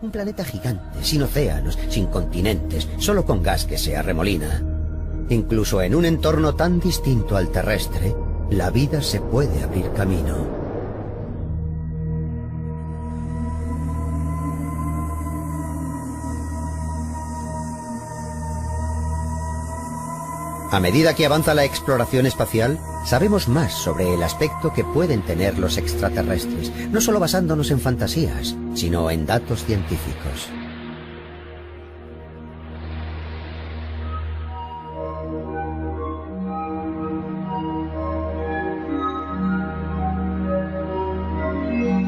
Un planeta gigante, sin océanos, sin continentes, solo con gas que se arremolina. Incluso en un entorno tan distinto al terrestre, la vida se puede abrir camino. A medida que avanza la exploración espacial, sabemos más sobre el aspecto que pueden tener los extraterrestres, no solo basándonos en fantasías, sino en datos científicos.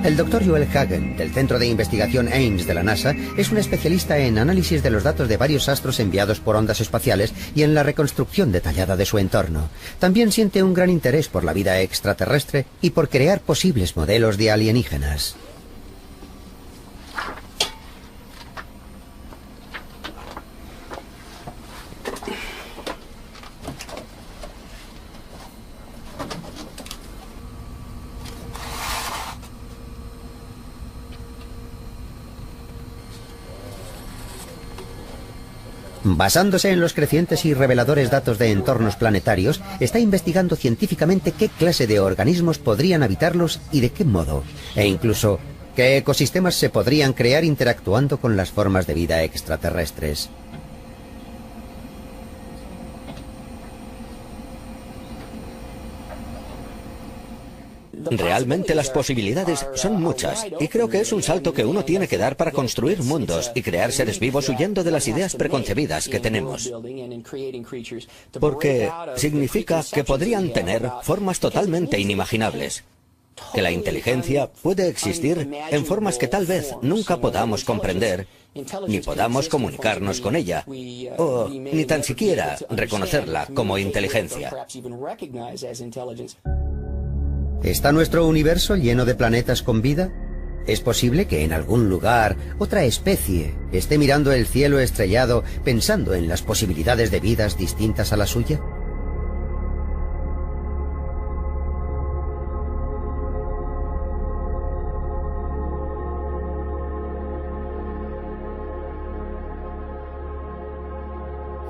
El Dr. Joel Hagen, del Centro de Investigación Ames de la NASA, es un especialista en análisis de los datos de varios astros enviados por ondas espaciales y en la reconstrucción detallada de su entorno. También siente un gran interés por la vida extraterrestre y por crear posibles modelos de alienígenas. Basándose en los crecientes y reveladores datos de entornos planetarios, está investigando científicamente qué clase de organismos podrían habitarlos y de qué modo, e incluso qué ecosistemas se podrían crear interactuando con las formas de vida extraterrestres. Realmente las posibilidades son muchas y creo que es un salto que uno tiene que dar para construir mundos y crear seres vivos huyendo de las ideas preconcebidas que tenemos. Porque significa que podrían tener formas totalmente inimaginables. Que la inteligencia puede existir en formas que tal vez nunca podamos comprender, ni podamos comunicarnos con ella, o ni tan siquiera reconocerla como inteligencia. ¿Está nuestro universo lleno de planetas con vida? ¿Es posible que en algún lugar otra especie esté mirando el cielo estrellado pensando en las posibilidades de vidas distintas a la suya?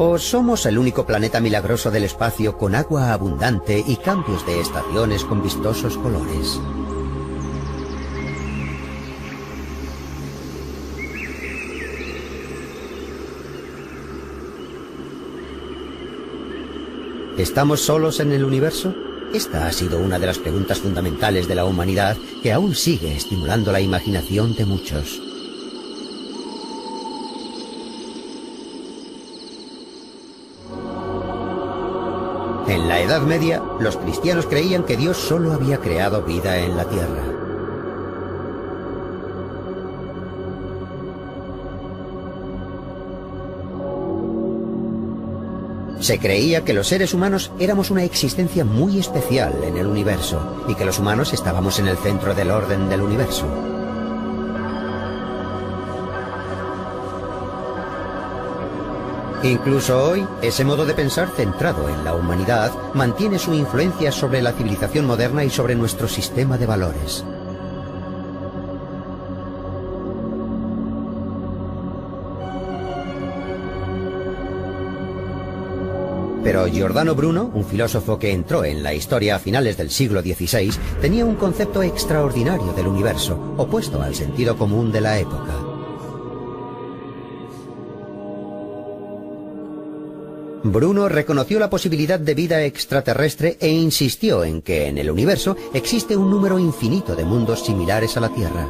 ¿O somos el único planeta milagroso del espacio con agua abundante y cambios de estaciones con vistosos colores? ¿Estamos solos en el universo? Esta ha sido una de las preguntas fundamentales de la humanidad que aún sigue estimulando la imaginación de muchos. En la Edad Media, los cristianos creían que Dios solo había creado vida en la Tierra. Se creía que los seres humanos éramos una existencia muy especial en el universo y que los humanos estábamos en el centro del orden del universo. Incluso hoy, ese modo de pensar centrado en la humanidad mantiene su influencia sobre la civilización moderna y sobre nuestro sistema de valores. Pero Giordano Bruno, un filósofo que entró en la historia a finales del siglo XVI, tenía un concepto extraordinario del universo, opuesto al sentido común de la época. Bruno reconoció la posibilidad de vida extraterrestre e insistió en que en el universo existe un número infinito de mundos similares a la Tierra.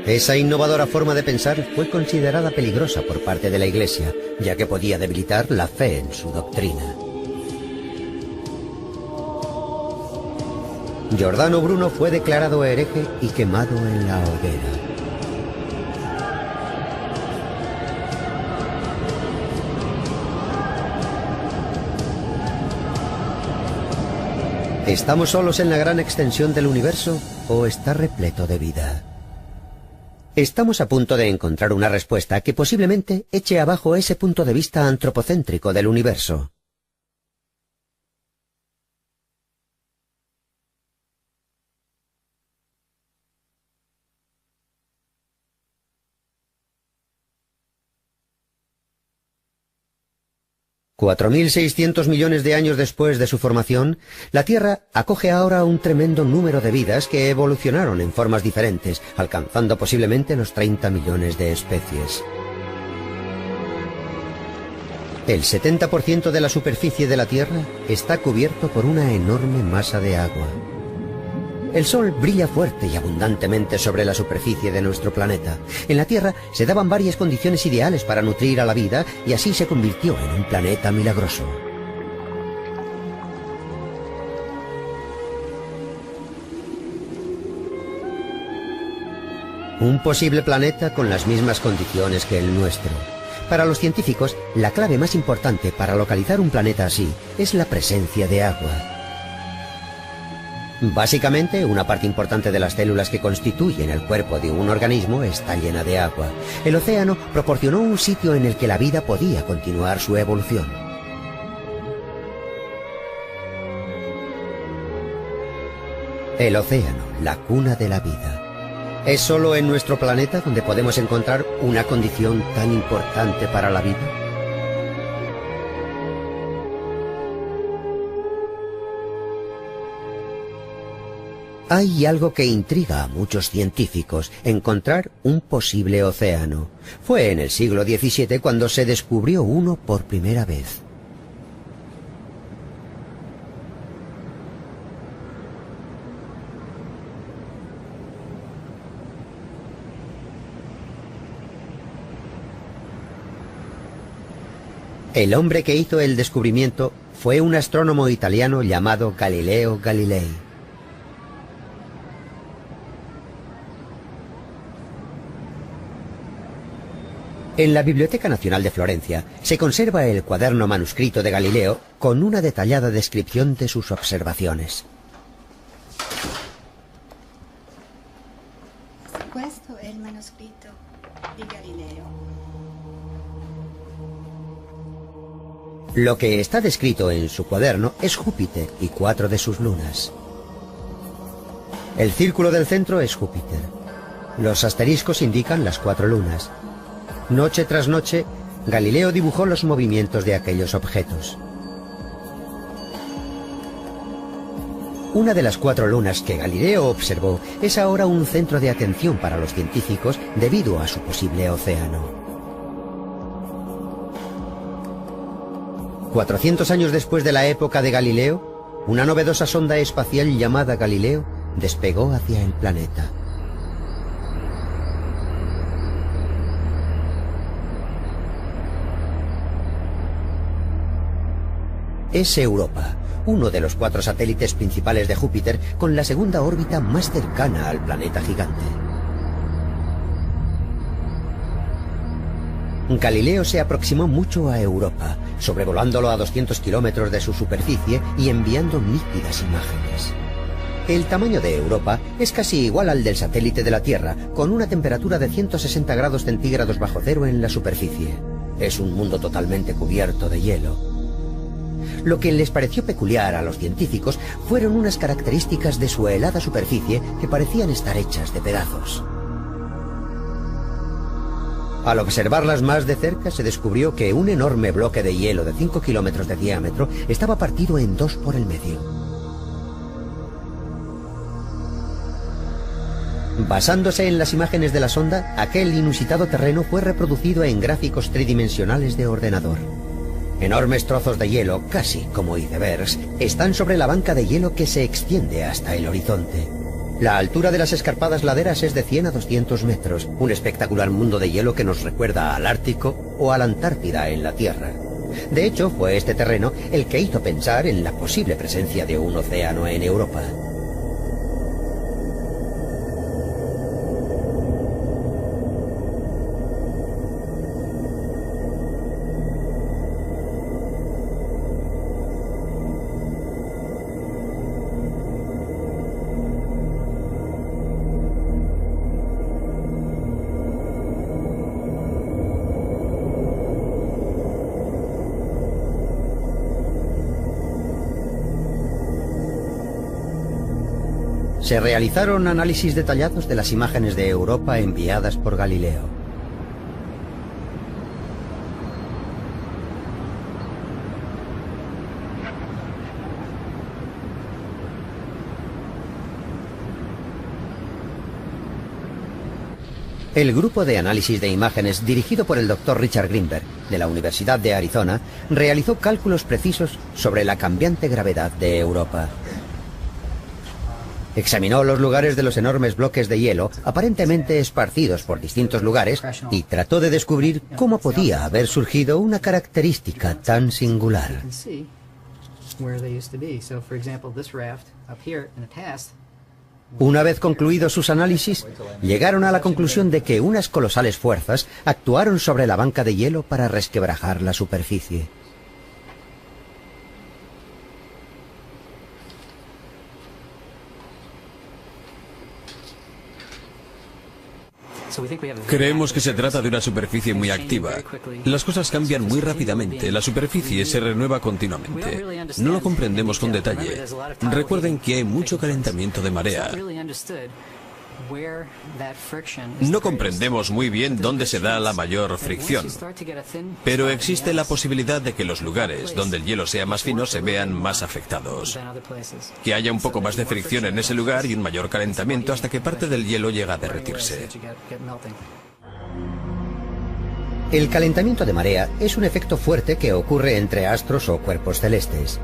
Esa innovadora forma de pensar fue considerada peligrosa por parte de la Iglesia, ya que podía debilitar la fe en su doctrina. Giordano Bruno fue declarado hereje y quemado en la hoguera. ¿Estamos solos en la gran extensión del universo o está repleto de vida? Estamos a punto de encontrar una respuesta que posiblemente eche abajo ese punto de vista antropocéntrico del universo. 4.600 millones de años después de su formación, la Tierra acoge ahora un tremendo número de vidas que evolucionaron en formas diferentes, alcanzando posiblemente los 30 millones de especies. El 70% de la superficie de la Tierra está cubierto por una enorme masa de agua. El Sol brilla fuerte y abundantemente sobre la superficie de nuestro planeta. En la Tierra se daban varias condiciones ideales para nutrir a la vida y así se convirtió en un planeta milagroso. Un posible planeta con las mismas condiciones que el nuestro. Para los científicos, la clave más importante para localizar un planeta así es la presencia de agua. Básicamente, una parte importante de las células que constituyen el cuerpo de un organismo está llena de agua. El océano proporcionó un sitio en el que la vida podía continuar su evolución. El océano, la cuna de la vida. ¿Es solo en nuestro planeta donde podemos encontrar una condición tan importante para la vida? Hay algo que intriga a muchos científicos: encontrar un posible océano. Fue en el siglo XVII cuando se descubrió uno por primera vez. El hombre que hizo el descubrimiento fue un astrónomo italiano llamado Galileo Galilei. En la Biblioteca Nacional de Florencia se conserva el cuaderno manuscrito de Galileo con una detallada descripción de sus observaciones. Questo è il manoscritto di Galileo. Lo que está descrito en su cuaderno es Júpiter y 4 de sus lunas. El círculo del centro es Júpiter. Los asteriscos indican las 4 lunas. Noche tras noche, Galileo dibujó los movimientos de aquellos objetos. Una de las 4 lunas que Galileo observó es ahora un centro de atención para los científicos debido a su posible océano. 400 años después de la época de Galileo, una novedosa sonda espacial llamada Galileo despegó hacia el planeta. Es Europa, uno de los 4 satélites principales de Júpiter, con la segunda órbita más cercana al planeta gigante. Galileo se aproximó mucho a Europa, sobrevolándolo a 200 kilómetros de su superficie y enviando nítidas imágenes. El tamaño de Europa es casi igual al del satélite de la Tierra, con una temperatura de 160 grados centígrados bajo cero en la superficie. Es un mundo totalmente cubierto de hielo. Lo que les pareció peculiar a los científicos fueron unas características de su helada superficie que parecían estar hechas de pedazos. Al observarlas más de cerca se descubrió que un enorme bloque de hielo de 5 kilómetros de diámetro estaba partido en 2 por el medio. Basándose en las imágenes de la sonda, aquel inusitado terreno fue reproducido en gráficos tridimensionales de ordenador. Enormes trozos de hielo, casi como icebergs, están sobre la banca de hielo que se extiende hasta el horizonte. La altura de las escarpadas laderas es de 100 a 200 metros, un espectacular mundo de hielo que nos recuerda al Ártico o a la Antártida en la Tierra. De hecho, fue este terreno el que hizo pensar en la posible presencia de un océano en Europa. Se realizaron análisis detallados de las imágenes de Europa enviadas por Galileo. El grupo de análisis de imágenes dirigido por el Dr. Richard Greenberg de la Universidad de Arizona realizó cálculos precisos sobre la cambiante gravedad de Europa. Examinó los lugares de los enormes bloques de hielo aparentemente esparcidos por distintos lugares y trató de descubrir cómo podía haber surgido una característica tan singular. Una vez concluidos sus análisis, llegaron a la conclusión de que unas colosales fuerzas actuaron sobre la banca de hielo para resquebrajar la superficie. Creemos que se trata de una superficie muy activa. Las cosas cambian muy rápidamente, la superficie se renueva continuamente. No lo comprendemos con detalle. Recuerden que hay mucho calentamiento de marea. No comprendemos muy bien dónde se da la mayor fricción, pero existe la posibilidad de que los lugares donde el hielo sea más fino se vean más afectados. Que haya un poco más de fricción en ese lugar y un mayor calentamiento hasta que parte del hielo llega a derretirse. El calentamiento de marea es un efecto fuerte que ocurre entre astros o cuerpos celestes.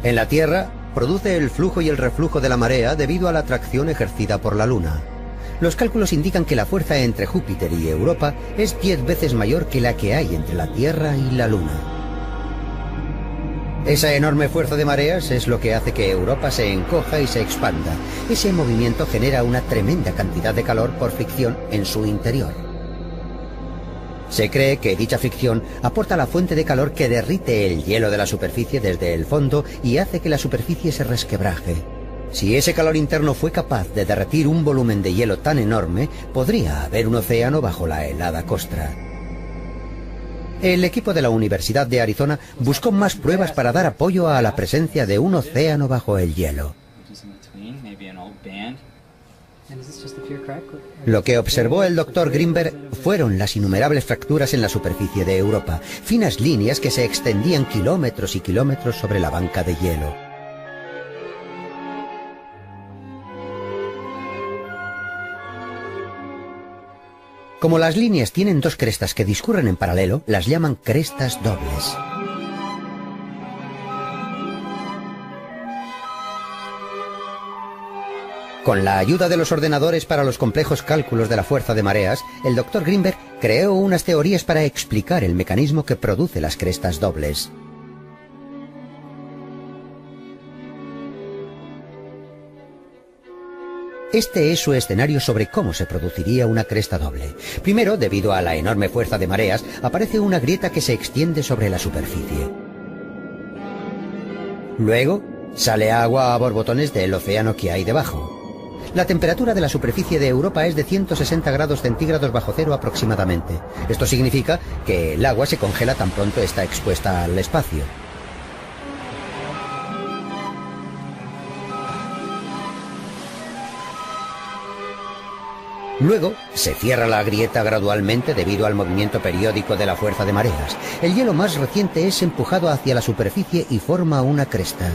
En la Tierra, produce el flujo y el reflujo de la marea debido a la atracción ejercida por la Luna. Los cálculos indican que la fuerza entre Júpiter y Europa es 10 veces mayor que la que hay entre la Tierra y la Luna. Esa enorme fuerza de mareas es lo que hace que Europa se encoja y se expanda. Ese movimiento genera una tremenda cantidad de calor por fricción en su interior. Se cree que dicha fricción aporta la fuente de calor que derrite el hielo de la superficie desde el fondo y hace que la superficie se resquebraje. Si ese calor interno fue capaz de derretir un volumen de hielo tan enorme, podría haber un océano bajo la helada costra. El equipo de la Universidad de Arizona buscó más pruebas para dar apoyo a la presencia de un océano bajo el hielo. Lo que observó el Dr. Greenberg fueron las innumerables fracturas en la superficie de Europa, finas líneas que se extendían kilómetros y kilómetros sobre la banca de hielo. Como las líneas tienen dos crestas que discurren en paralelo, las llaman crestas dobles. Con la ayuda de los ordenadores para los complejos cálculos de la fuerza de mareas, el Dr. Greenberg creó unas teorías para explicar el mecanismo que produce las crestas dobles. Este es su escenario sobre cómo se produciría una cresta doble. Primero, debido a la enorme fuerza de mareas, aparece una grieta que se extiende sobre la superficie. Luego, sale agua a borbotones del océano que hay debajo. La temperatura de la superficie de Europa es de 160 grados centígrados bajo cero aproximadamente. Esto significa que el agua se congela tan pronto está expuesta al espacio. Luego, se cierra la grieta gradualmente debido al movimiento periódico de la fuerza de mareas. El hielo más reciente es empujado hacia la superficie y forma una cresta.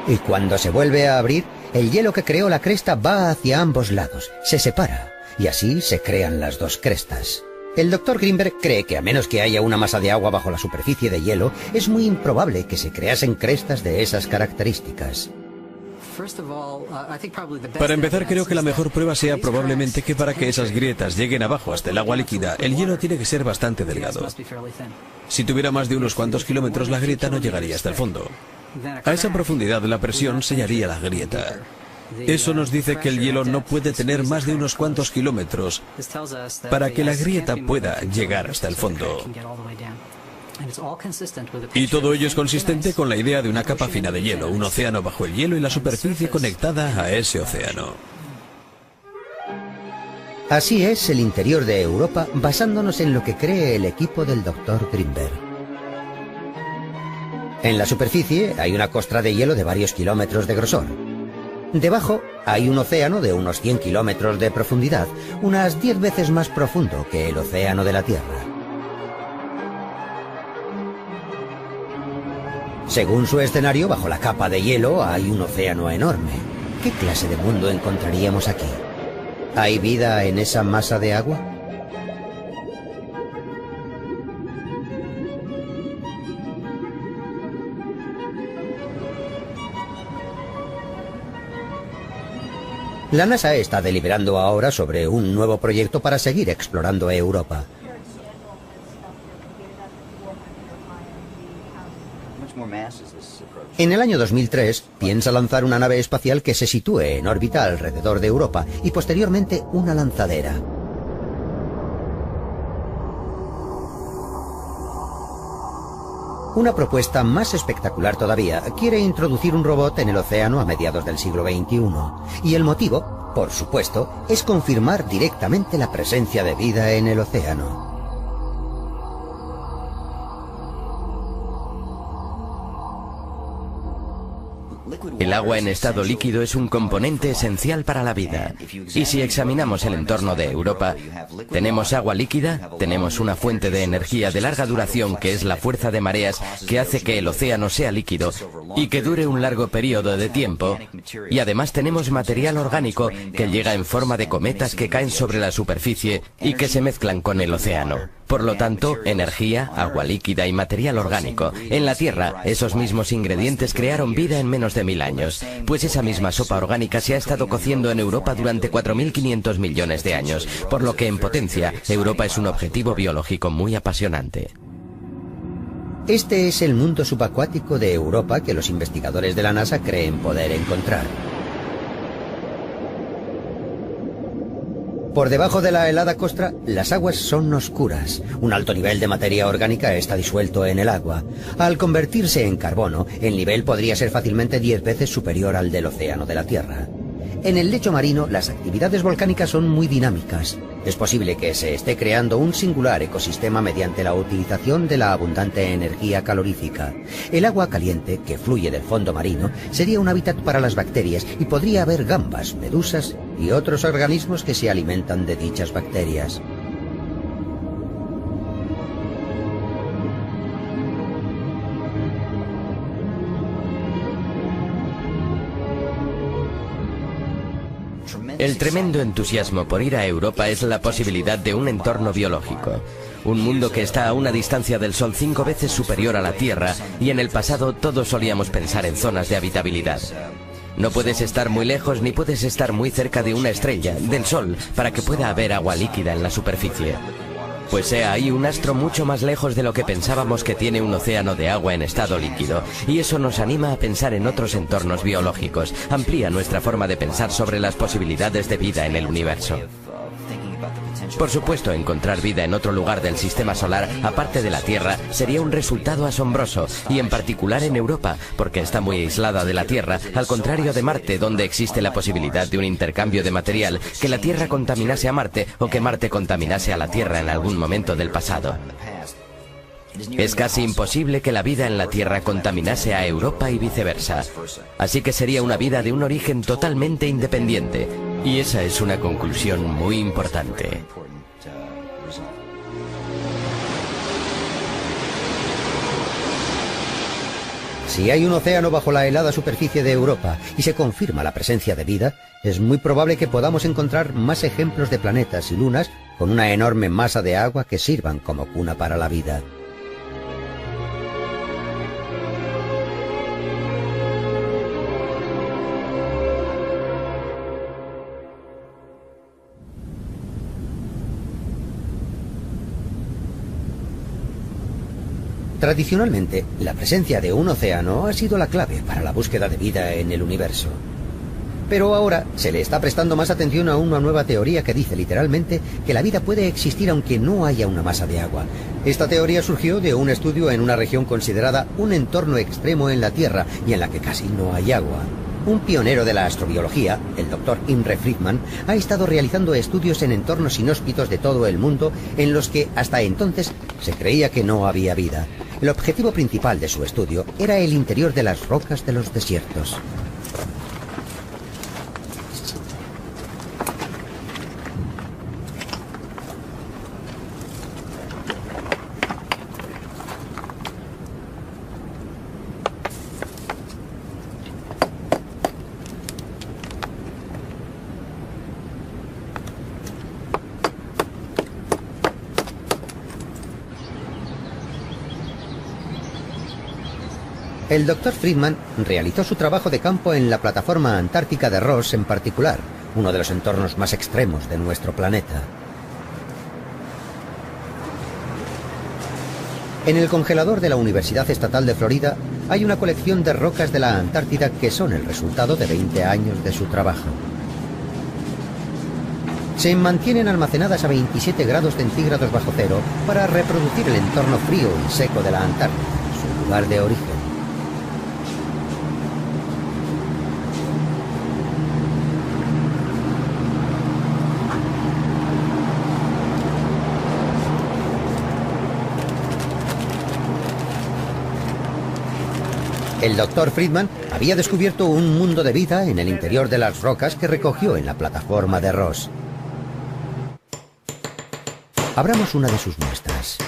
Y cuando se vuelve a abrir, el hielo que creó la cresta va hacia ambos lados, se separa, y así se crean las dos crestas. El Dr. Greenberg cree que a menos que haya una masa de agua bajo la superficie de hielo, es muy improbable que se creasen crestas de esas características. Para empezar, creo que la mejor prueba sea probablemente que para que esas grietas lleguen abajo hasta el agua líquida, el hielo tiene que ser bastante delgado. Si tuviera más de unos cuantos kilómetros, la grieta no llegaría hasta el fondo. A esa profundidad la presión sellaría la grieta. Eso nos dice que el hielo no puede tener más de unos cuantos kilómetros para que la grieta pueda llegar hasta el fondo. Y todo ello es consistente con la idea de una capa fina de hielo, un océano bajo el hielo y la superficie conectada a ese océano. Así es el interior de Europa, basándonos en lo que cree el equipo del Dr. Greenberg. En la superficie hay una costra de hielo de varios kilómetros de grosor. Debajo hay un océano de unos 100 kilómetros de profundidad, unas 10 veces más profundo que el océano de la Tierra. Según su escenario, bajo la capa de hielo hay un océano enorme. ¿Qué clase de mundo encontraríamos aquí? ¿Hay vida en esa masa de agua? La NASA está deliberando ahora sobre un nuevo proyecto para seguir explorando Europa. En el año 2003 piensa lanzar una nave espacial que se sitúe en órbita alrededor de Europa y posteriormente una lanzadera. Una propuesta más espectacular todavía quiere introducir un robot en el océano a mediados del siglo XXI. Y el motivo, por supuesto, es confirmar directamente la presencia de vida en el océano. El agua en estado líquido es un componente esencial para la vida. Y si examinamos el entorno de Europa, tenemos agua líquida, tenemos una fuente de energía de larga duración que es la fuerza de mareas que hace que el océano sea líquido y que dure un largo periodo de tiempo, y además tenemos material orgánico que llega en forma de cometas que caen sobre la superficie y que se mezclan con el océano. Por lo tanto, energía, agua líquida y material orgánico. En la Tierra, esos mismos ingredientes crearon vida en menos de 1000 años, pues esa misma sopa orgánica se ha estado cociendo en Europa durante 4.500 millones de años, por lo que en potencia, Europa es un objetivo biológico muy apasionante. Este es el mundo subacuático de Europa que los investigadores de la NASA creen poder encontrar. Por debajo de la helada costra, las aguas son oscuras. Un alto nivel de materia orgánica está disuelto en el agua. Al convertirse en carbono, el nivel podría ser fácilmente 10 veces superior al del océano de la Tierra. En el lecho marino, las actividades volcánicas son muy dinámicas. Es posible que se esté creando un singular ecosistema mediante la utilización de la abundante energía calorífica. El agua caliente, que fluye del fondo marino, sería un hábitat para las bacterias y podría haber gambas, medusas y otros organismos que se alimentan de dichas bacterias. El tremendo entusiasmo por ir a Europa es la posibilidad de un entorno biológico. Un mundo que está a una distancia del Sol 5 veces superior a la Tierra, y en el pasado todos solíamos pensar en zonas de habitabilidad. No puedes estar muy lejos ni puedes estar muy cerca de una estrella, del Sol, para que pueda haber agua líquida en la superficie. Pues sea ahí un astro mucho más lejos de lo que pensábamos que tiene un océano de agua en estado líquido, y eso nos anima a pensar en otros entornos biológicos, amplía nuestra forma de pensar sobre las posibilidades de vida en el universo. Por supuesto, encontrar vida en otro lugar del sistema solar, aparte de la Tierra, sería un resultado asombroso, y en particular en Europa, porque está muy aislada de la Tierra, al contrario de Marte, donde existe la posibilidad de un intercambio de material, que la Tierra contaminase a Marte o que Marte contaminase a la Tierra en algún momento del pasado. Es casi imposible que la vida en la Tierra contaminase a Europa y viceversa. Así que sería una vida de un origen totalmente independiente. Y esa es una conclusión muy importante. Si hay un océano bajo la helada superficie de Europa y se confirma la presencia de vida, es muy probable que podamos encontrar más ejemplos de planetas y lunas con una enorme masa de agua que sirvan como cuna para la vida. Tradicionalmente, la presencia de un océano ha sido la clave para la búsqueda de vida en el universo. Pero ahora se le está prestando más atención a una nueva teoría que dice literalmente que la vida puede existir aunque no haya una masa de agua. Esta teoría surgió de un estudio en una región considerada un entorno extremo en la Tierra y en la que casi no hay agua. Un pionero de la astrobiología, el Dr. Imre Friedman, ha estado realizando estudios en entornos inhóspitos de todo el mundo en los que hasta entonces se creía que no había vida. El objetivo principal de su estudio era el interior de las rocas de los desiertos. El Dr. Friedman realizó su trabajo de campo en la plataforma antártica de Ross en particular, uno de los entornos más extremos de nuestro planeta. En el congelador de la Universidad Estatal de Florida hay una colección de rocas de la Antártida que son el resultado de 20 años de su trabajo. Se mantienen almacenadas a 27 grados centígrados bajo cero para reproducir el entorno frío y seco de la Antártida, su lugar de origen. El Dr. Friedman había descubierto un mundo de vida en el interior de las rocas que recogió en la plataforma de Ross. Abramos una de sus muestras.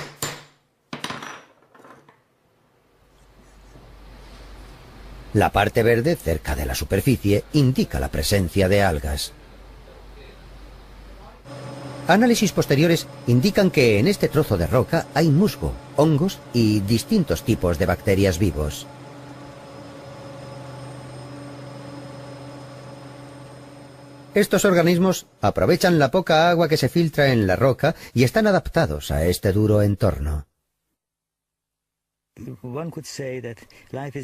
La parte verde, cerca de la superficie, indica la presencia de algas. Análisis posteriores indican que en este trozo de roca hay musgo, hongos y distintos tipos de bacterias vivos. Estos organismos aprovechan la poca agua que se filtra en la roca y están adaptados a este duro entorno.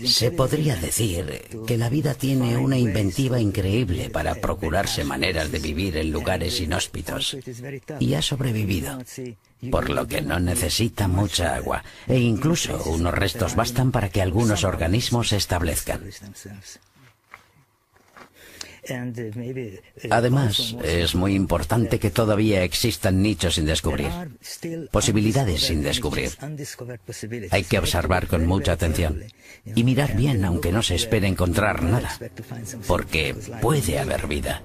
Se podría decir que la vida tiene una inventiva increíble para procurarse maneras de vivir en lugares inhóspitos, y ha sobrevivido, por lo que no necesita mucha agua, e incluso unos restos bastan para que algunos organismos se establezcan. Además, es muy importante que todavía existan nichos sin descubrir, posibilidades sin descubrir. Hay que observar con mucha atención y mirar bien aunque no se espere encontrar nada, porque puede haber vida.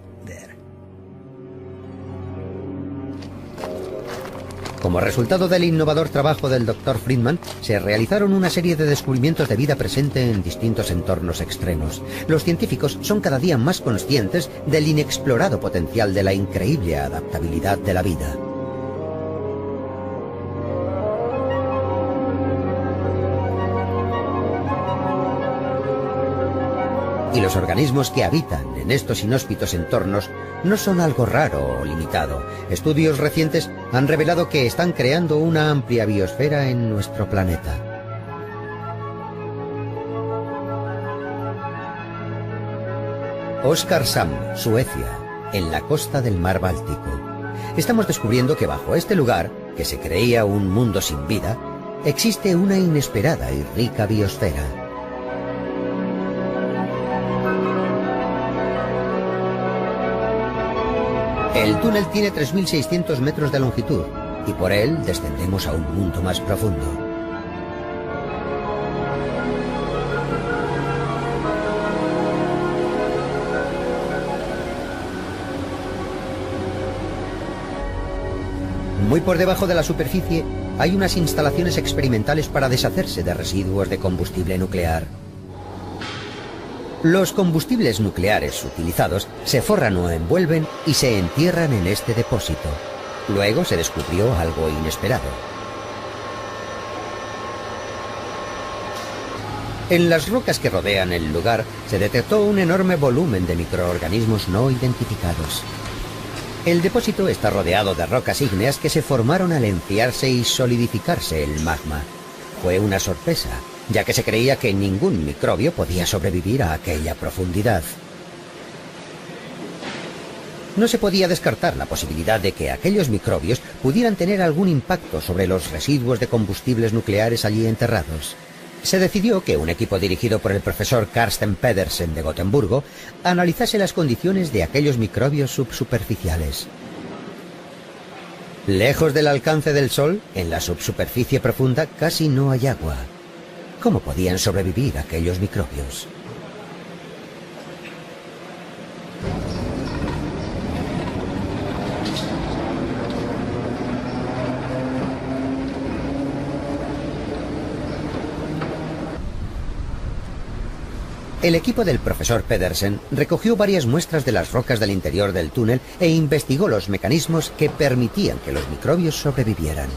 Como resultado del innovador trabajo del Dr. Friedman, se realizaron una serie de descubrimientos de vida presente en distintos entornos extremos. Los científicos son cada día más conscientes del inexplorado potencial de la increíble adaptabilidad de la vida. Y los organismos que habitan en estos inhóspitos entornos no son algo raro o limitado. Estudios recientes han revelado que están creando una amplia biosfera en nuestro planeta. Oskarshamn, Suecia, en la costa del mar Báltico. Estamos descubriendo que bajo este lugar, que se creía un mundo sin vida, existe una inesperada y rica biosfera. El túnel tiene 3.600 metros de longitud y por él descendemos a un mundo más profundo. Muy por debajo de la superficie hay unas instalaciones experimentales para deshacerse de residuos de combustible nuclear. Los combustibles nucleares utilizados se forran o envuelven y se entierran en este depósito. Luego se descubrió algo inesperado. En las rocas que rodean el lugar se detectó un enorme volumen de microorganismos no identificados. El depósito está rodeado de rocas ígneas que se formaron al enfriarse y solidificarse el magma. Fue una sorpresa, ya que se creía que ningún microbio podía sobrevivir a aquella profundidad. No se podía descartar la posibilidad de que aquellos microbios pudieran tener algún impacto sobre los residuos de combustibles nucleares allí enterrados. Se decidió que un equipo dirigido por el profesor Carsten Pedersen de Gotemburgo analizase las condiciones de aquellos microbios subsuperficiales. Lejos del alcance del sol, en la subsuperficie profunda casi no hay agua. ¿Cómo podían sobrevivir aquellos microbios? El equipo del profesor Pedersen recogió varias muestras de las rocas del interior del túnel e investigó los mecanismos que permitían que los microbios sobrevivieran.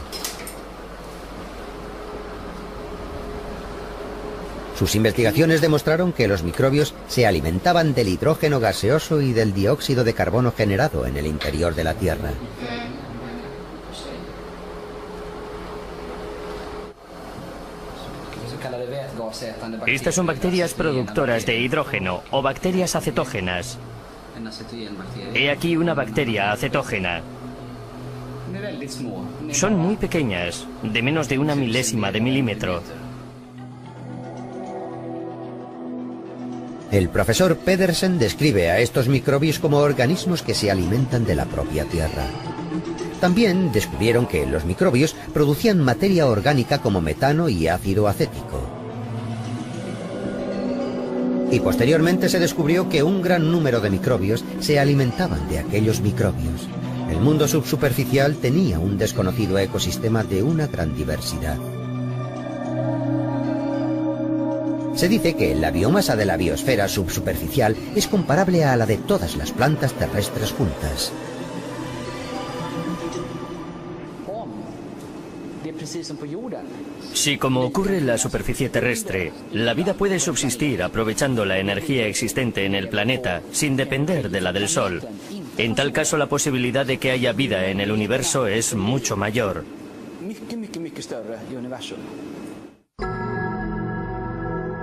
Sus investigaciones demostraron que los microbios se alimentaban del hidrógeno gaseoso y del dióxido de carbono generado en el interior de la Tierra. Estas son bacterias productoras de hidrógeno o bacterias acetógenas. He aquí una bacteria acetógena. Son muy pequeñas, de menos de 1/1000 de milímetro. El profesor Pedersen describe a estos microbios como organismos que se alimentan de la propia Tierra. También descubrieron que los microbios producían materia orgánica como metano y ácido acético. Y posteriormente se descubrió que un gran número de microbios se alimentaban de aquellos microbios. El mundo subsuperficial tenía un desconocido ecosistema de una gran diversidad. Se dice que la biomasa de la biosfera subsuperficial es comparable a la de todas las plantas terrestres juntas. Si, como ocurre en la superficie terrestre, la vida puede subsistir aprovechando la energía existente en el planeta sin depender de la del Sol, en tal caso la posibilidad de que haya vida en el universo es mucho mayor.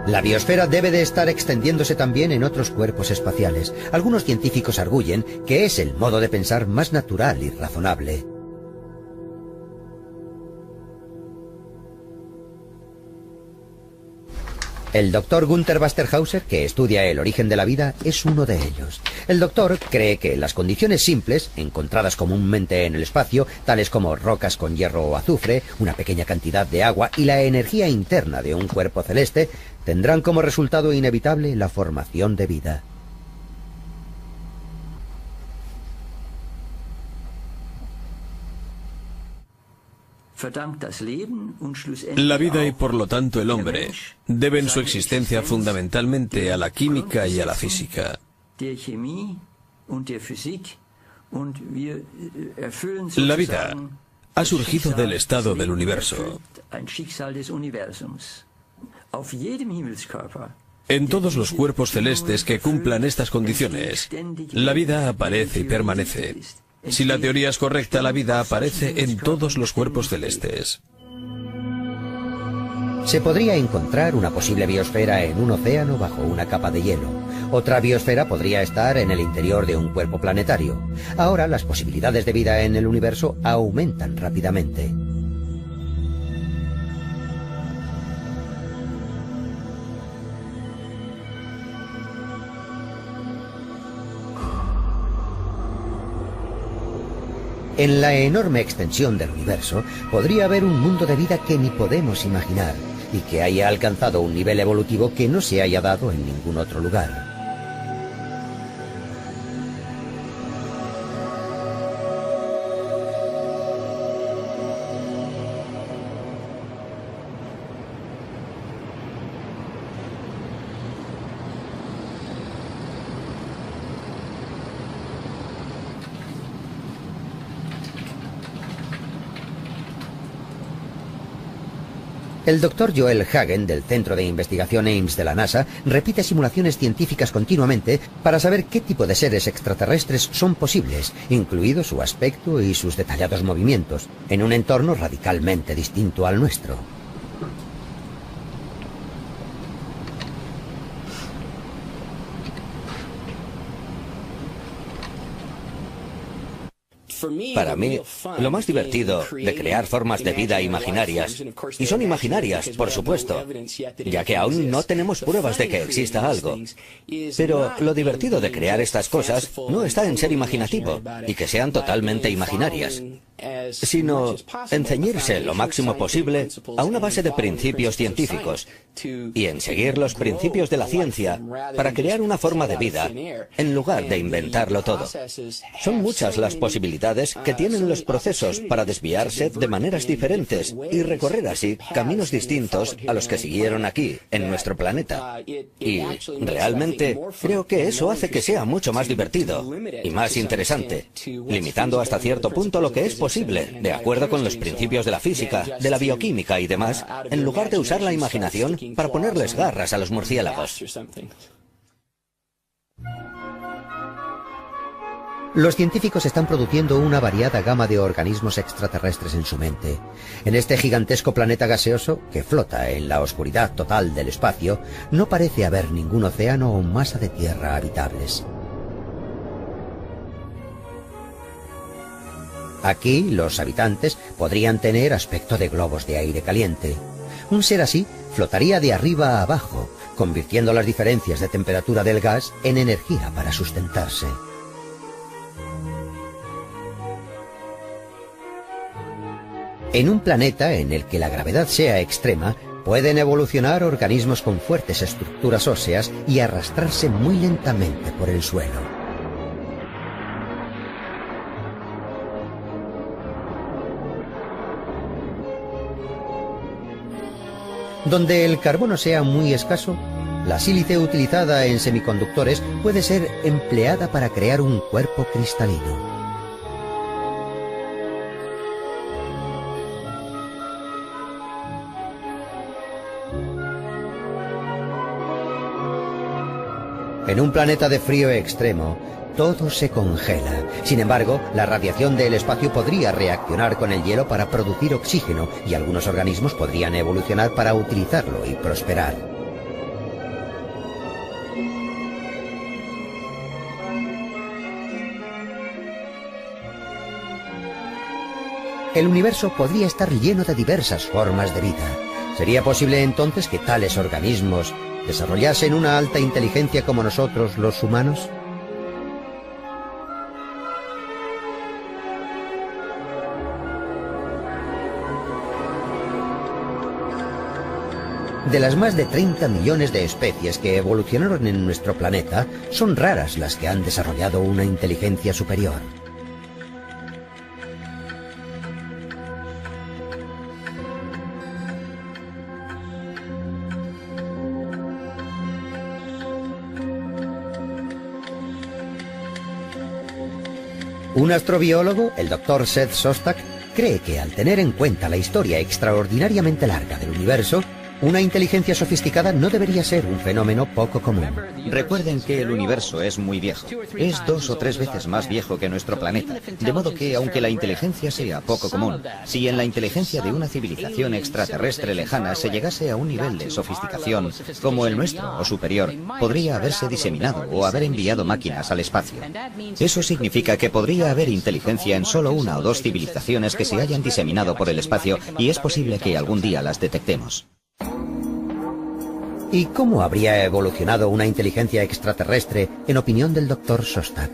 La biosfera debe de estar extendiéndose también en otros cuerpos espaciales. Algunos científicos arguyen que es el modo de pensar más natural y razonable. El doctor Gunther Basterhauser, que estudia el origen de la vida, es uno de ellos. El doctor cree que las condiciones simples, encontradas comúnmente en el espacio, tales como rocas con hierro o azufre, una pequeña cantidad de agua y la energía interna de un cuerpo celeste, tendrán como resultado inevitable la formación de vida. La vida y por lo tanto el hombre deben su existencia fundamentalmente a la química y a la física. La vida ha surgido del estado del universo. En todos los cuerpos celestes que cumplan estas condiciones, la vida aparece y permanece. Si la teoría es correcta, la vida aparece en todos los cuerpos celestes. Se podría encontrar una posible biosfera en un océano bajo una capa de hielo. Otra biosfera podría estar en el interior de un cuerpo planetario. Ahora las posibilidades de vida en el universo aumentan rápidamente. En la enorme extensión del universo podría haber un mundo de vida que ni podemos imaginar y que haya alcanzado un nivel evolutivo que no se haya dado en ningún otro lugar. El doctor Joel Hagen, del Centro de Investigación Ames de la NASA, repite simulaciones científicas continuamente para saber qué tipo de seres extraterrestres son posibles, incluido su aspecto y sus detallados movimientos, en un entorno radicalmente distinto al nuestro. Para mí, lo más divertido de crear formas de vida imaginarias, y son imaginarias, por supuesto, ya que aún no tenemos pruebas de que exista algo, pero lo divertido de crear estas cosas no está en ser imaginativo y que sean totalmente imaginarias, sino en ceñirse lo máximo posible a una base de principios científicos y en seguir los principios de la ciencia para crear una forma de vida en lugar de inventarlo todo. Son muchas las posibilidades velocidades que tienen los procesos para desviarse de maneras diferentes y recorrer así caminos distintos a los que siguieron aquí, en nuestro planeta. Y realmente creo que eso hace que sea mucho más divertido y más interesante, limitando hasta cierto punto lo que es posible, de acuerdo con los principios de la física, de la bioquímica y demás, en lugar de usar la imaginación para ponerles garras a los murciélagos. Los científicos están produciendo una variada gama de organismos extraterrestres en su mente. En este gigantesco planeta gaseoso, que flota en la oscuridad total del espacio, no parece haber ningún océano o masa de tierra habitables. Aquí, los habitantes podrían tener aspecto de globos de aire caliente. Un ser así flotaría de arriba a abajo, convirtiendo las diferencias de temperatura del gas en energía para sustentarse. En un planeta en el que la gravedad sea extrema, pueden evolucionar organismos con fuertes estructuras óseas y arrastrarse muy lentamente por el suelo. Donde el carbono sea muy escaso, la sílice utilizada en semiconductores puede ser empleada para crear un cuerpo cristalino. En un planeta de frío extremo, todo se congela. Sin embargo, la radiación del espacio podría reaccionar con el hielo para producir oxígeno y algunos organismos podrían evolucionar para utilizarlo y prosperar. El universo podría estar lleno de diversas formas de vida. ¿Sería posible entonces que tales organismos desarrollasen una alta inteligencia como nosotros los humanos? De las más de 30 millones de especies que evolucionaron en nuestro planeta, son raras las que han desarrollado una inteligencia superior. Un astrobiólogo, el Dr. Seth Shostak, cree que al tener en cuenta la historia extraordinariamente larga del universo, una inteligencia sofisticada no debería ser un fenómeno poco común. Recuerden que el universo es muy viejo. Es 2 o 3 veces más viejo que nuestro planeta. De modo que, aunque la inteligencia sea poco común, si en la inteligencia de una civilización extraterrestre lejana se llegase a un nivel de sofisticación como el nuestro o superior, podría haberse diseminado o haber enviado máquinas al espacio. Eso significa que podría haber inteligencia en solo 1 o 2 civilizaciones que se hayan diseminado por el espacio y es posible que algún día las detectemos. ¿Y cómo habría evolucionado una inteligencia extraterrestre, en opinión del Dr. Shostak?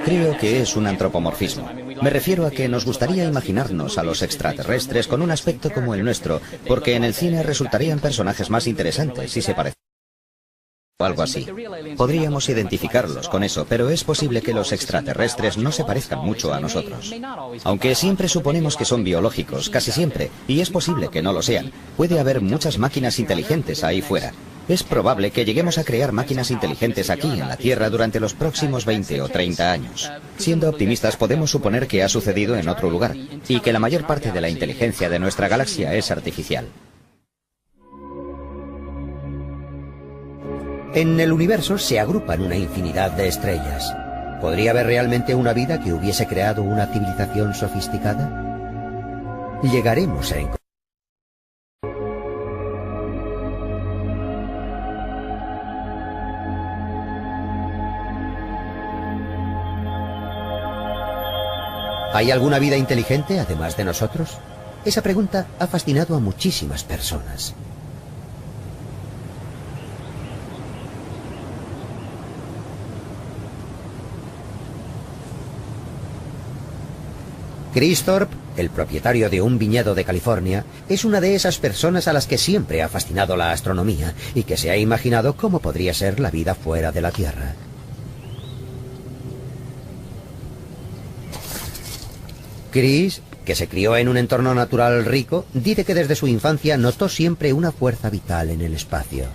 Creo que es un antropomorfismo. Me refiero a que nos gustaría imaginarnos a los extraterrestres con un aspecto como el nuestro, porque en el cine resultarían personajes más interesantes si se parecen. O algo así. Podríamos identificarlos con eso, pero es posible que los extraterrestres no se parezcan mucho a nosotros. Aunque siempre suponemos que son biológicos, casi siempre, y es posible que no lo sean, puede haber muchas máquinas inteligentes ahí fuera. Es probable que lleguemos a crear máquinas inteligentes aquí en la Tierra durante los próximos 20 o 30 años. Siendo optimistas, podemos suponer que ha sucedido en otro lugar, y que la mayor parte de la inteligencia de nuestra galaxia es artificial. En el universo se agrupan una infinidad de estrellas. ¿Podría haber realmente una vida que hubiese creado una civilización sofisticada? Llegaremos a encontrar. ¿Hay alguna vida inteligente además de nosotros? Esa pregunta ha fascinado a muchísimas personas. Chris Thorpe el propietario de un viñedo de California, es una de esas personas a las que siempre ha fascinado la astronomía y que se ha imaginado cómo podría ser la vida fuera de la Tierra. Chris, que se crió en un entorno natural rico, dice que desde su infancia notó siempre una fuerza vital en el espacio.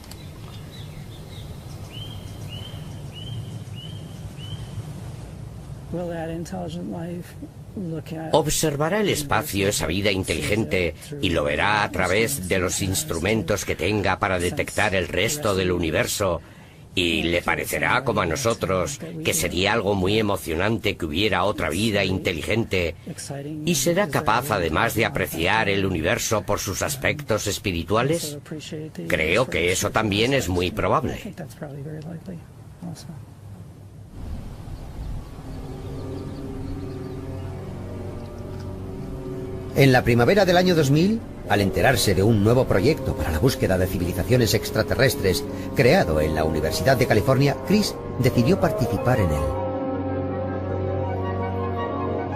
Observará el espacio esa vida inteligente y lo verá a través de los instrumentos que tenga para detectar el resto del universo, y le parecerá como a nosotros que sería algo muy emocionante que hubiera otra vida inteligente, y será capaz además de apreciar el universo por sus aspectos espirituales. Creo que eso también es muy probable. En la primavera del año 2000, al enterarse de un nuevo proyecto para la búsqueda de civilizaciones extraterrestres creado en la Universidad de California, Chris decidió participar en él.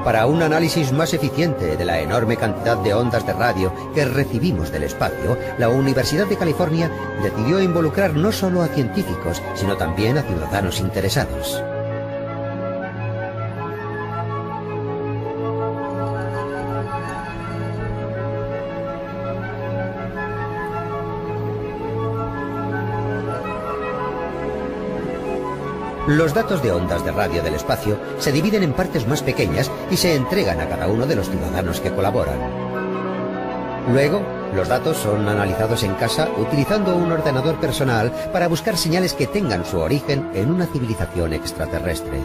Para un análisis más eficiente de la enorme cantidad de ondas de radio que recibimos del espacio, la Universidad de California decidió involucrar no solo a científicos, sino también a ciudadanos interesados. Los datos de ondas de radio del espacio se dividen en partes más pequeñas y se entregan a cada uno de los ciudadanos que colaboran. Luego, los datos son analizados en casa utilizando un ordenador personal para buscar señales que tengan su origen en una civilización extraterrestre.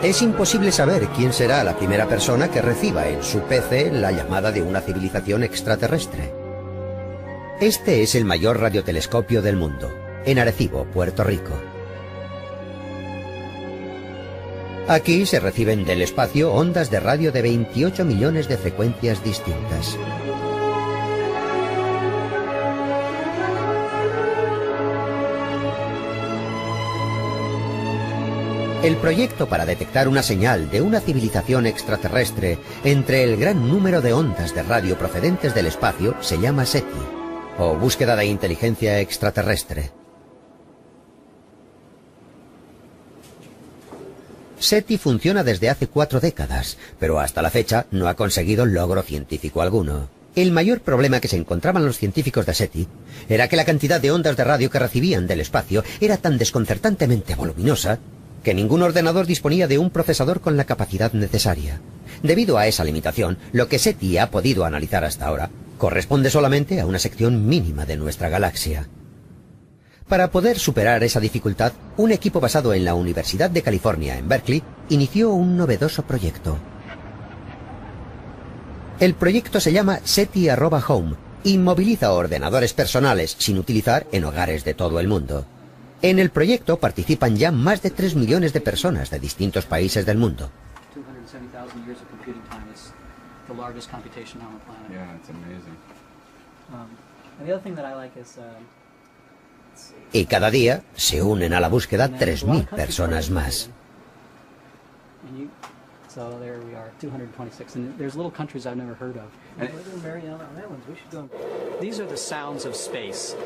Es imposible saber quién será la primera persona que reciba en su PC la llamada de una civilización extraterrestre. Este es el mayor radiotelescopio del mundo, en Arecibo, Puerto Rico. Aquí se reciben del espacio ondas de radio de 28 millones de frecuencias distintas. El proyecto para detectar una señal de una civilización extraterrestre entre el gran número de ondas de radio procedentes del espacio se llama SETI, o Búsqueda de Inteligencia Extraterrestre. SETI funciona desde hace 4 décadas, pero hasta la fecha no ha conseguido logro científico alguno. El mayor problema que se encontraban los científicos de SETI era que la cantidad de ondas de radio que recibían del espacio era tan desconcertantemente voluminosa que ningún ordenador disponía de un procesador con la capacidad necesaria. Debido a esa limitación, lo que SETI ha podido analizar hasta ahora corresponde solamente a una sección mínima de nuestra galaxia. Para poder superar esa dificultad, un equipo basado en la Universidad de California, en Berkeley, inició un novedoso proyecto. El proyecto se llama SETI@Home y moviliza ordenadores personales sin utilizar en hogares de todo el mundo. En el proyecto participan ya más de 3 millones de personas de distintos países del mundo. Y cada día se unen a la búsqueda 3.000 personas más.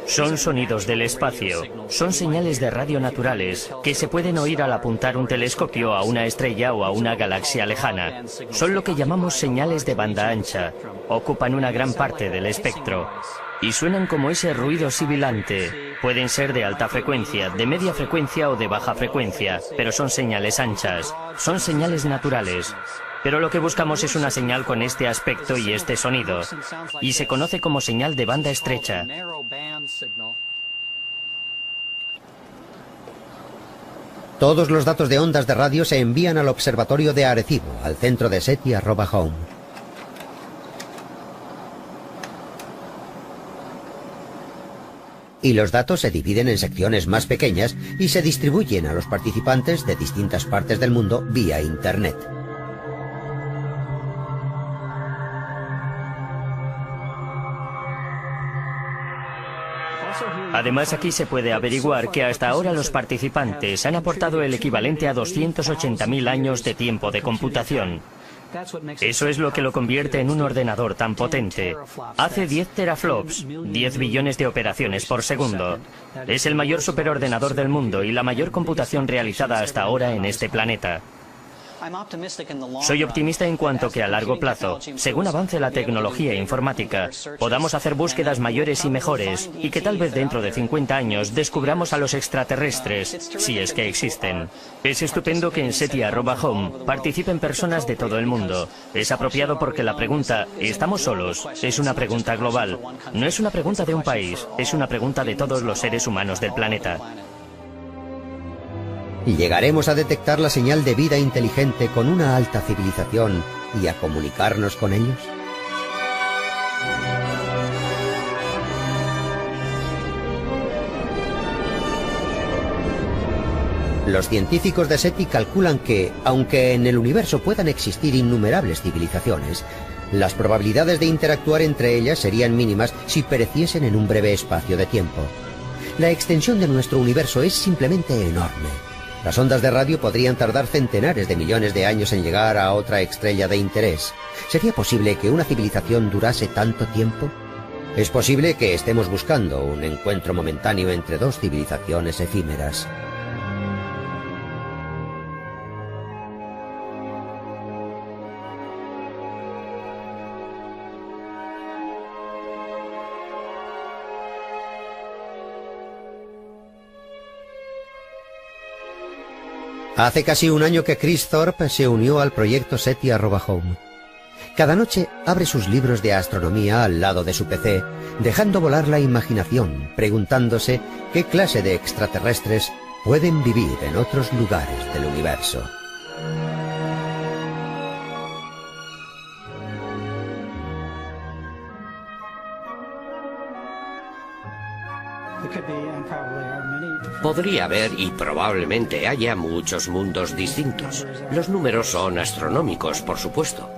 Son sonidos del espacio, son señales de radio naturales que se pueden oír al apuntar un telescopio a una estrella o a una galaxia lejana. Son lo que llamamos señales de banda ancha, ocupan una gran parte del espectro y suenan como ese ruido sibilante. Pueden ser de alta frecuencia, de media frecuencia o de baja frecuencia, pero son señales anchas, son señales naturales. Pero lo que buscamos es una señal con este aspecto y este sonido, y se conoce como señal de banda estrecha. Todos los datos de ondas de radio se envían al observatorio de Arecibo, al centro de SETI@Home. Y los datos se dividen en secciones más pequeñas y se distribuyen a los participantes de distintas partes del mundo vía Internet. Además, aquí se puede averiguar que hasta ahora los participantes han aportado el equivalente a 280.000 años de tiempo de computación. Eso es lo que lo convierte en un ordenador tan potente. Hace 10 teraflops, 10 billones de operaciones por segundo. Es el mayor superordenador del mundo y la mayor computación realizada hasta ahora en este planeta. Soy optimista en cuanto que a largo plazo, según avance la tecnología informática, podamos hacer búsquedas mayores y mejores y que tal vez dentro de 50 años descubramos a los extraterrestres, si es que existen. Es estupendo que en SETI@home participen personas de todo el mundo. Es apropiado porque la pregunta ¿estamos solos? Es una pregunta global. No es una pregunta de un país, es una pregunta de todos los seres humanos del planeta. ¿Y llegaremos a detectar la señal de vida inteligente con una alta civilización y a comunicarnos con ellos? Los científicos de SETI calculan que, aunque en el universo puedan existir innumerables civilizaciones, las probabilidades de interactuar entre ellas serían mínimas si pereciesen en un breve espacio de tiempo. La extensión de nuestro universo es simplemente enorme. Las ondas de radio podrían tardar centenares de millones de años en llegar a otra estrella de interés. ¿Sería posible que una civilización durase tanto tiempo? Es posible que estemos buscando un encuentro momentáneo entre dos civilizaciones efímeras. Hace casi un año que Chris Thorpe se unió al proyecto SETI@home. Cada noche abre sus libros de astronomía al lado de su PC, dejando volar la imaginación, preguntándose qué clase de extraterrestres pueden vivir en otros lugares del universo. Podría haber y probablemente haya muchos mundos distintos. Los números son astronómicos, por supuesto,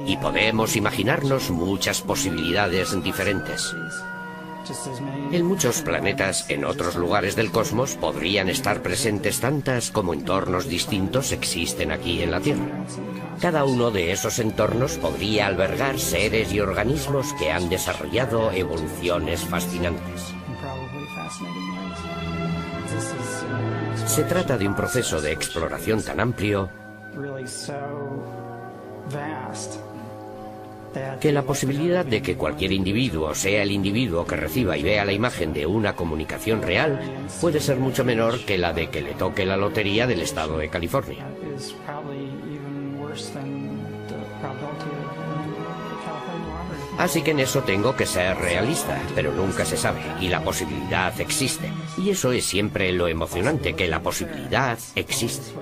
y podemos imaginarnos muchas posibilidades diferentes. En muchos planetas, en otros lugares del cosmos, podrían estar presentes tantas como entornos distintos existen aquí en la Tierra. Cada uno de esos entornos podría albergar seres y organismos que han desarrollado evoluciones fascinantes. Se trata de un proceso de exploración tan amplio que la posibilidad de que cualquier individuo sea el individuo que reciba y vea la imagen de una comunicación real puede ser mucho menor que la de que le toque la lotería del estado de California. Así que en eso tengo que ser realista, pero nunca se sabe, y la posibilidad existe. Y eso es siempre lo emocionante, que la posibilidad existe.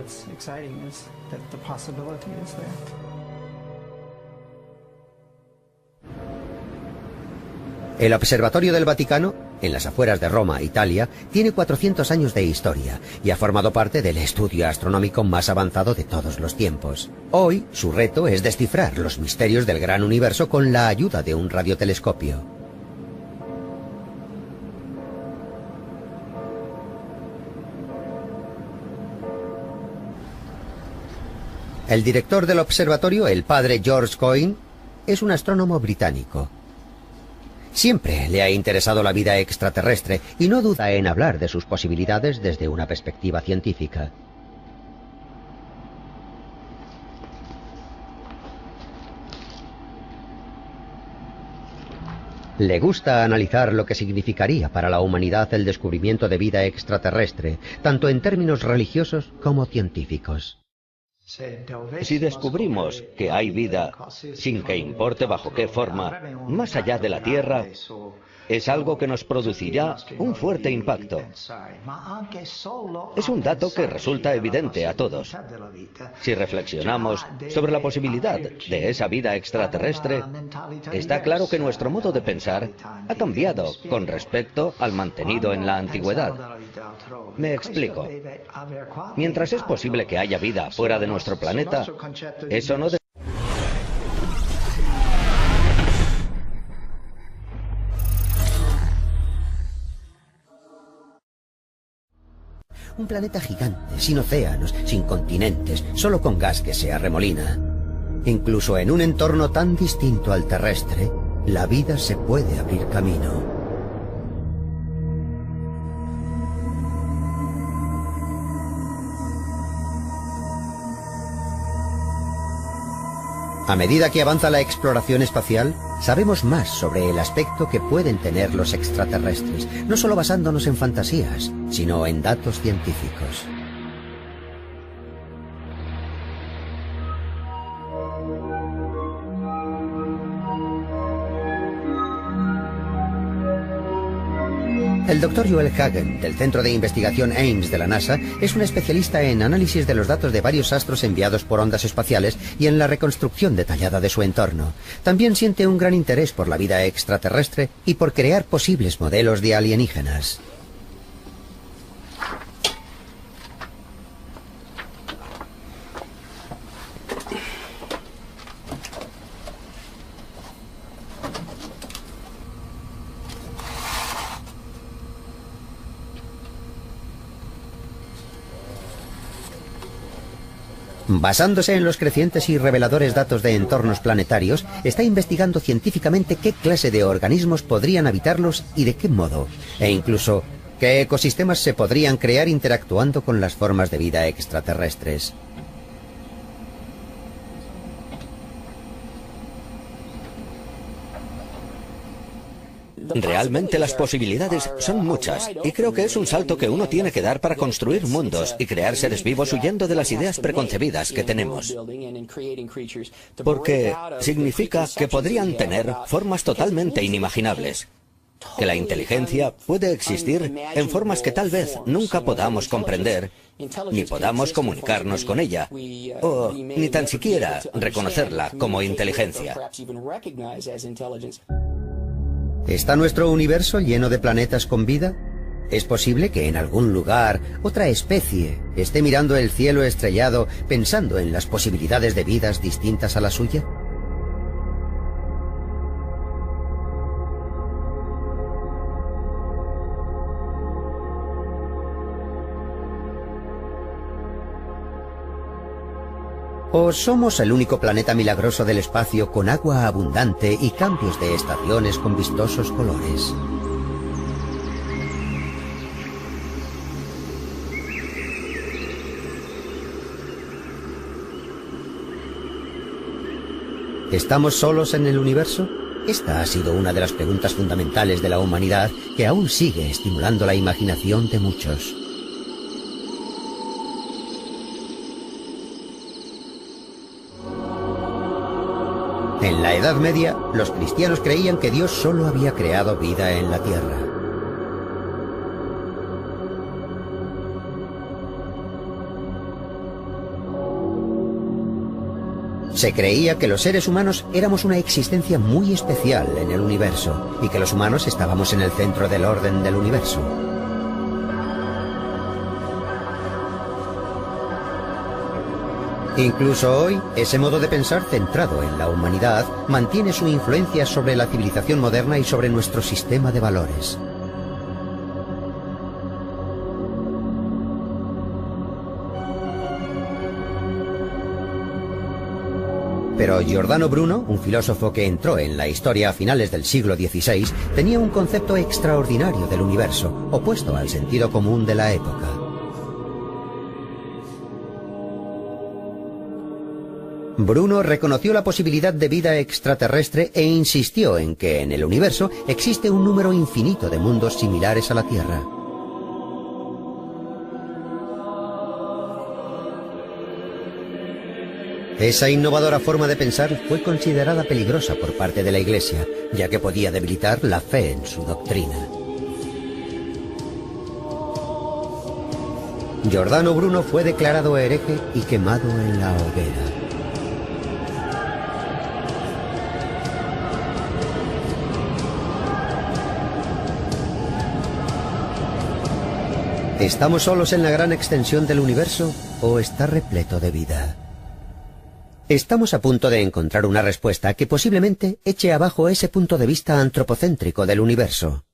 El Observatorio del Vaticano, en las afueras de Roma, Italia, tiene 400 años de historia y ha formado parte del estudio astronómico más avanzado de todos los tiempos. Hoy, su reto es descifrar los misterios del gran universo con la ayuda de un radiotelescopio. El director del observatorio, el padre George Coyne, es un astrónomo británico. Siempre le ha interesado la vida extraterrestre y no duda en hablar de sus posibilidades desde una perspectiva científica. Le gusta analizar lo que significaría para la humanidad el descubrimiento de vida extraterrestre, tanto en términos religiosos como científicos. Si descubrimos que hay vida, sin que importe bajo qué forma, más allá de la Tierra, es algo que nos producirá un fuerte impacto. Es un dato que resulta evidente a todos. Si reflexionamos sobre la posibilidad de esa vida extraterrestre, está claro que nuestro modo de pensar ha cambiado con respecto al mantenido en la antigüedad. Me explico. Mientras es posible que haya vida fuera de nuestro planeta, eso no debe... Un planeta gigante, sin océanos, sin continentes, solo con gas que se arremolina. Incluso en un entorno tan distinto al terrestre, la vida se puede abrir camino. A medida que avanza la exploración espacial, sabemos más sobre el aspecto que pueden tener los extraterrestres, no solo basándonos en fantasías, sino en datos científicos. El Dr. Joel Hagen, del Centro de Investigación Ames de la NASA, es un especialista en análisis de los datos de varios astros enviados por ondas espaciales y en la reconstrucción detallada de su entorno. También siente un gran interés por la vida extraterrestre y por crear posibles modelos de alienígenas. Basándose en los crecientes y reveladores datos de entornos planetarios, está investigando científicamente qué clase de organismos podrían habitarlos y de qué modo, e incluso qué ecosistemas se podrían crear interactuando con las formas de vida extraterrestres. Realmente las posibilidades son muchas y creo que es un salto que uno tiene que dar para construir mundos y crear seres vivos huyendo de las ideas preconcebidas que tenemos. Porque significa que podrían tener formas totalmente inimaginables. Que la inteligencia puede existir en formas que tal vez nunca podamos comprender, ni podamos comunicarnos con ella, o ni tan siquiera reconocerla como inteligencia. ¿Está nuestro universo lleno de planetas con vida? ¿Es posible que en algún lugar otra especie esté mirando el cielo estrellado pensando en las posibilidades de vidas distintas a la suya? ¿O somos el único planeta milagroso del espacio con agua abundante y cambios de estaciones con vistosos colores? ¿Estamos solos en el universo? Esta ha sido una de las preguntas fundamentales de la humanidad que aún sigue estimulando la imaginación de muchos. En la Edad Media, los cristianos creían que Dios solo había creado vida en la Tierra. Se creía que los seres humanos éramos una existencia muy especial en el universo y que los humanos estábamos en el centro del orden del universo. Incluso hoy, ese modo de pensar centrado en la humanidad mantiene su influencia sobre la civilización moderna y sobre nuestro sistema de valores. Pero Giordano Bruno, un filósofo que entró en la historia a finales del siglo XVI, tenía un concepto extraordinario del universo, opuesto al sentido común de la época. Bruno reconoció la posibilidad de vida extraterrestre e insistió en que en el universo existe un número infinito de mundos similares a la Tierra. Esa innovadora forma de pensar fue considerada peligrosa por parte de la Iglesia, ya que podía debilitar la fe en su doctrina. Giordano Bruno fue declarado hereje y quemado en la hoguera. ¿Estamos solos en la gran extensión del universo o está repleto de vida? Estamos a punto de encontrar una respuesta que posiblemente eche abajo ese punto de vista antropocéntrico del universo.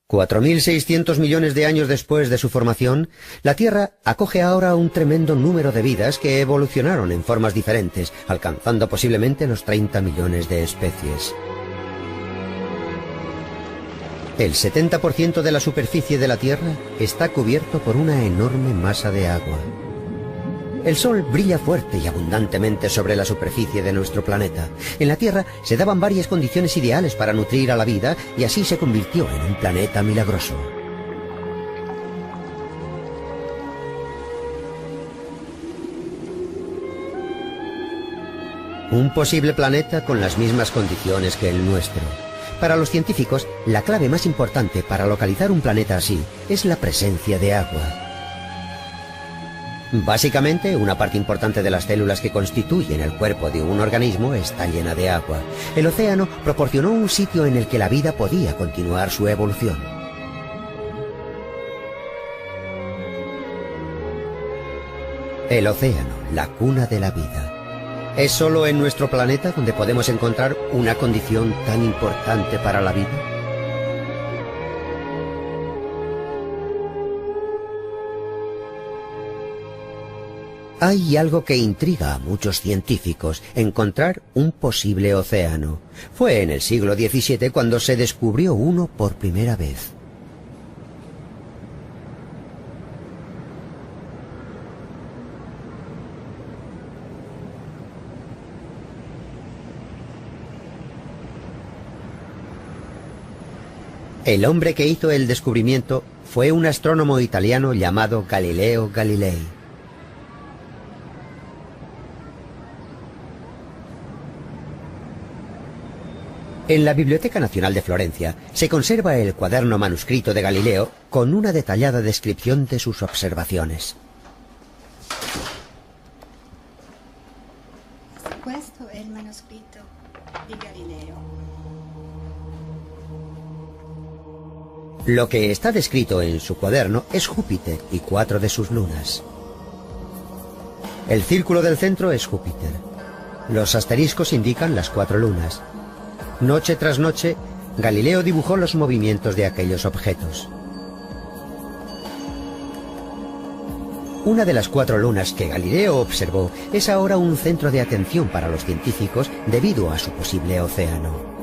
4.600 millones de años después de su formación, la Tierra acoge ahora un tremendo número de vidas que evolucionaron en formas diferentes, alcanzando posiblemente los 30 millones de especies. El 70% de la superficie de la Tierra está cubierto por una enorme masa de agua. El Sol brilla fuerte y abundantemente sobre la superficie de nuestro planeta. En la Tierra se daban varias condiciones ideales para nutrir a la vida y así se convirtió en un planeta milagroso. Un posible planeta con las mismas condiciones que el nuestro. Para los científicos, la clave más importante para localizar un planeta así es la presencia de agua. Básicamente, una parte importante de las células que constituyen el cuerpo de un organismo está llena de agua. El océano proporcionó un sitio en el que la vida podía continuar su evolución. El océano, la cuna de la vida. ¿Es solo en nuestro planeta donde podemos encontrar una condición tan importante para la vida? Hay algo que intriga a muchos científicos: encontrar un posible océano. Fue en el siglo XVII cuando se descubrió uno por primera vez. El hombre que hizo el descubrimiento fue un astrónomo italiano llamado Galileo Galilei. En la Biblioteca Nacional de Florencia se conserva el cuaderno manuscrito de Galileo con una detallada descripción de sus observaciones. Questo è il manoscritto di Galileo. Lo que está descrito en su cuaderno es Júpiter y 4 de sus lunas. El círculo del centro es Júpiter. Los asteriscos indican las 4 lunas. Noche tras noche, Galileo dibujó los movimientos de aquellos objetos. Una de las 4 lunas que Galileo observó es ahora un centro de atención para los científicos debido a su posible océano.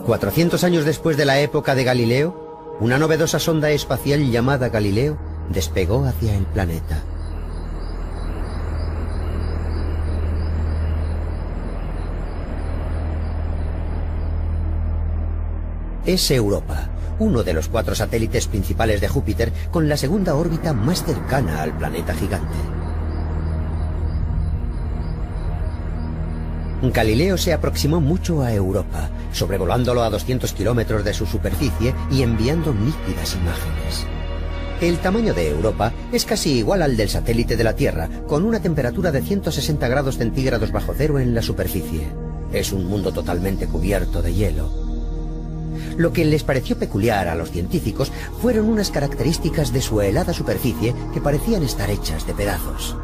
400 años después de la época de Galileo, una novedosa sonda espacial llamada Galileo despegó hacia el planeta. Es Europa, uno de los 4 satélites principales de Júpiter, con la segunda órbita más cercana al planeta gigante. Galileo se aproximó mucho a Europa, sobrevolándolo a 200 kilómetros de su superficie y enviando nítidas imágenes. El tamaño de Europa es casi igual al del satélite de la Tierra, con una temperatura de 160 grados centígrados bajo cero en la superficie. Es un mundo totalmente cubierto de hielo. Lo que les pareció peculiar a los científicos fueron unas características de su helada superficie que parecían estar hechas de pedazos.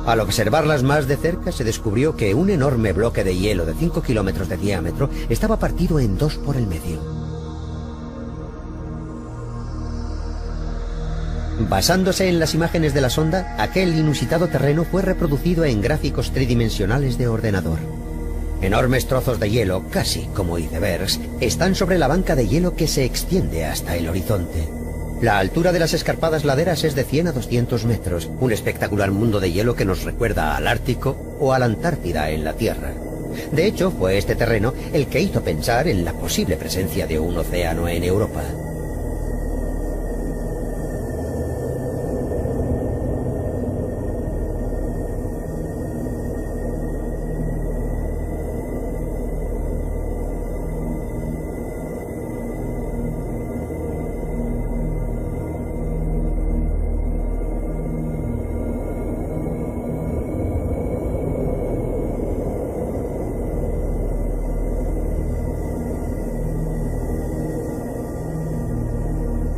Al observarlas más de cerca se descubrió que un enorme bloque de hielo de 5 kilómetros de diámetro estaba partido en 2 por el medio. Basándose en las imágenes de la sonda, aquel inusitado terreno fue reproducido en gráficos tridimensionales de ordenador. Enormes trozos de hielo, casi como icebergs, están sobre la banca de hielo que se extiende hasta el horizonte. La altura de las escarpadas laderas es de 100 a 200 metros, un espectacular mundo de hielo que nos recuerda al Ártico o a la Antártida en la Tierra. De hecho, fue este terreno el que hizo pensar en la posible presencia de un océano en Europa.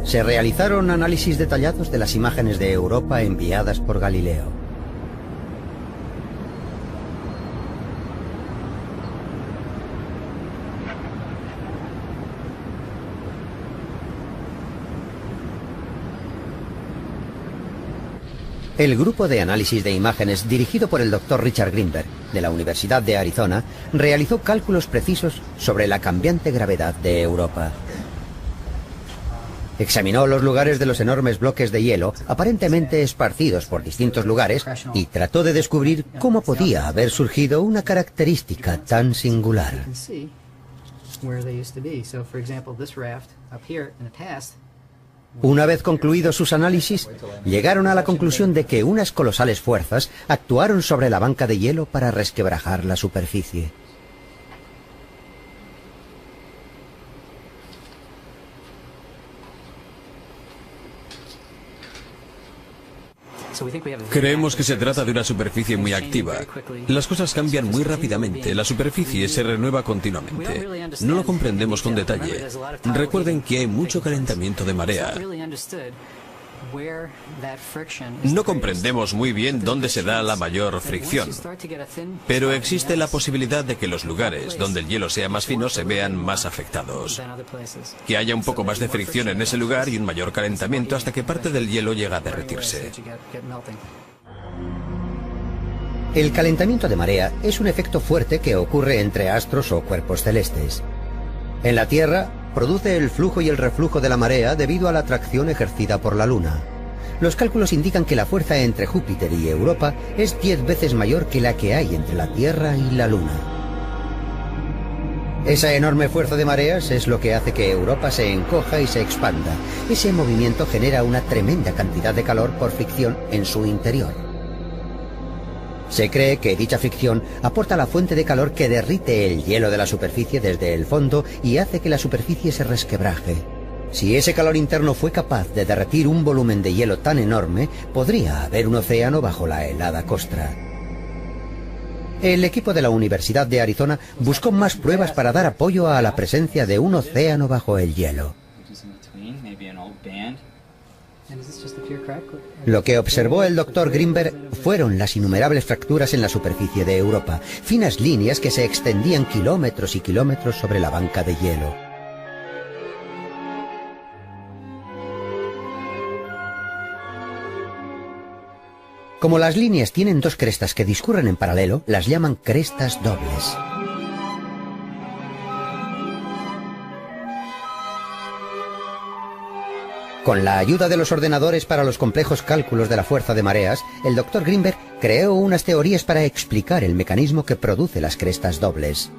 Se realizaron análisis detallados de las imágenes de Europa enviadas por Galileo. El grupo de análisis de imágenes dirigido por el Dr. Richard Greenberg, de la Universidad de Arizona, realizó cálculos precisos sobre la cambiante gravedad de Europa. Examinó los lugares de los enormes bloques de hielo, aparentemente esparcidos por distintos lugares, y trató de descubrir cómo podía haber surgido una característica tan singular. Una vez concluidos sus análisis, llegaron a la conclusión de que unas colosales fuerzas actuaron sobre la banca de hielo para resquebrajar la superficie. Creemos que se trata de una superficie muy activa. Las cosas cambian muy rápidamente, la superficie se renueva continuamente. No lo comprendemos con detalle. Recuerden que hay mucho calentamiento de marea. No comprendemos muy bien dónde se da la mayor fricción, pero existe la posibilidad de que los lugares donde el hielo sea más fino se vean más afectados. Que haya un poco más de fricción en ese lugar y un mayor calentamiento hasta que parte del hielo llega a derretirse. El calentamiento de marea es un efecto fuerte que ocurre entre astros o cuerpos celestes. En la Tierra, produce el flujo y el reflujo de la marea debido a la atracción ejercida por la Luna. Los cálculos indican que la fuerza entre Júpiter y Europa es 10 veces mayor que la que hay entre la Tierra y la Luna. Esa enorme fuerza de mareas es lo que hace que Europa se encoja y se expanda. Ese movimiento genera una tremenda cantidad de calor por fricción en su interior. Se cree que dicha fricción aporta la fuente de calor que derrite el hielo de la superficie desde el fondo y hace que la superficie se resquebraje. Si ese calor interno fue capaz de derretir un volumen de hielo tan enorme, podría haber un océano bajo la helada costra. El equipo de la Universidad de Arizona buscó más pruebas para dar apoyo a la presencia de un océano bajo el hielo. Lo que observó el Dr. Greenberg fueron las innumerables fracturas en la superficie de Europa, finas líneas que se extendían kilómetros y kilómetros sobre la banca de hielo. Como las líneas tienen dos crestas que discurren en paralelo, las llaman crestas dobles. Con la ayuda de los ordenadores para los complejos cálculos de la fuerza de mareas, el Dr. Greenberg creó unas teorías para explicar el mecanismo que produce las crestas dobles.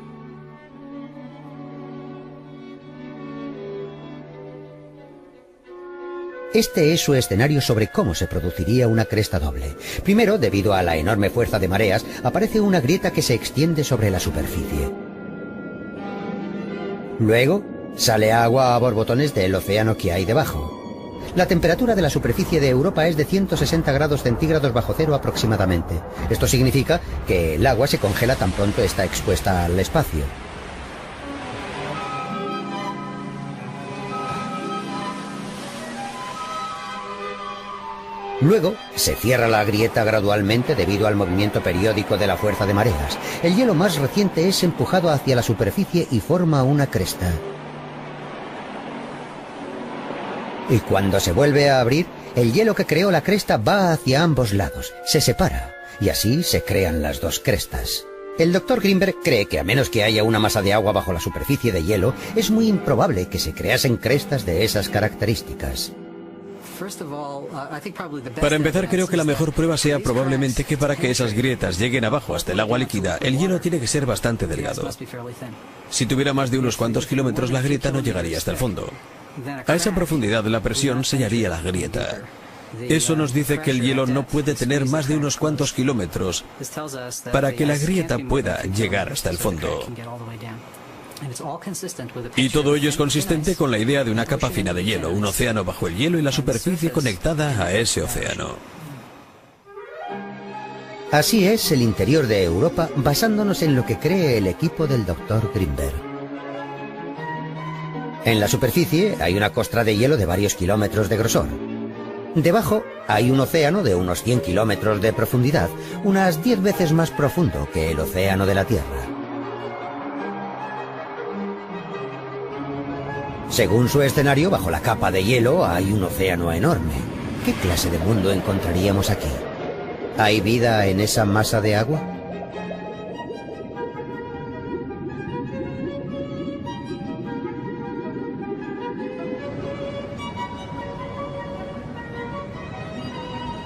Este es su escenario sobre cómo se produciría una cresta doble. Primero, debido a la enorme fuerza de mareas, aparece una grieta que se extiende sobre la superficie. Luego, sale agua a borbotones del océano que hay debajo. La temperatura de la superficie de Europa es de 160 grados centígrados bajo cero aproximadamente. Esto significa que el agua se congela tan pronto está expuesta al espacio. Luego, se cierra la grieta gradualmente debido al movimiento periódico de la fuerza de mareas. El hielo más reciente es empujado hacia la superficie y forma una cresta. Y cuando se vuelve a abrir, el hielo que creó la cresta va hacia ambos lados, se separa, y así se crean las dos crestas. El Dr. Greenberg cree que a menos que haya una masa de agua bajo la superficie de hielo, es muy improbable que se creasen crestas de esas características. Para empezar, creo que la mejor prueba sea probablemente que para que esas grietas lleguen abajo hasta el agua líquida, el hielo tiene que ser bastante delgado. Si tuviera más de unos cuantos kilómetros, la grieta no llegaría hasta el fondo. A esa profundidad la presión sellaría la grieta. Eso nos dice que el hielo no puede tener más de unos cuantos kilómetros para que la grieta pueda llegar hasta el fondo. Y todo ello es consistente con la idea de una capa fina de hielo, un océano bajo el hielo y la superficie conectada a ese océano. Así es el interior de Europa, basándonos en lo que cree el equipo del Dr. Greenberg. En la superficie hay una costra de hielo de varios kilómetros de grosor. Debajo hay un océano de unos 100 kilómetros de profundidad, unas 10 veces más profundo que el océano de la Tierra. Según su escenario, bajo la capa de hielo hay un océano enorme. ¿Qué clase de mundo encontraríamos aquí? ¿Hay vida en esa masa de agua?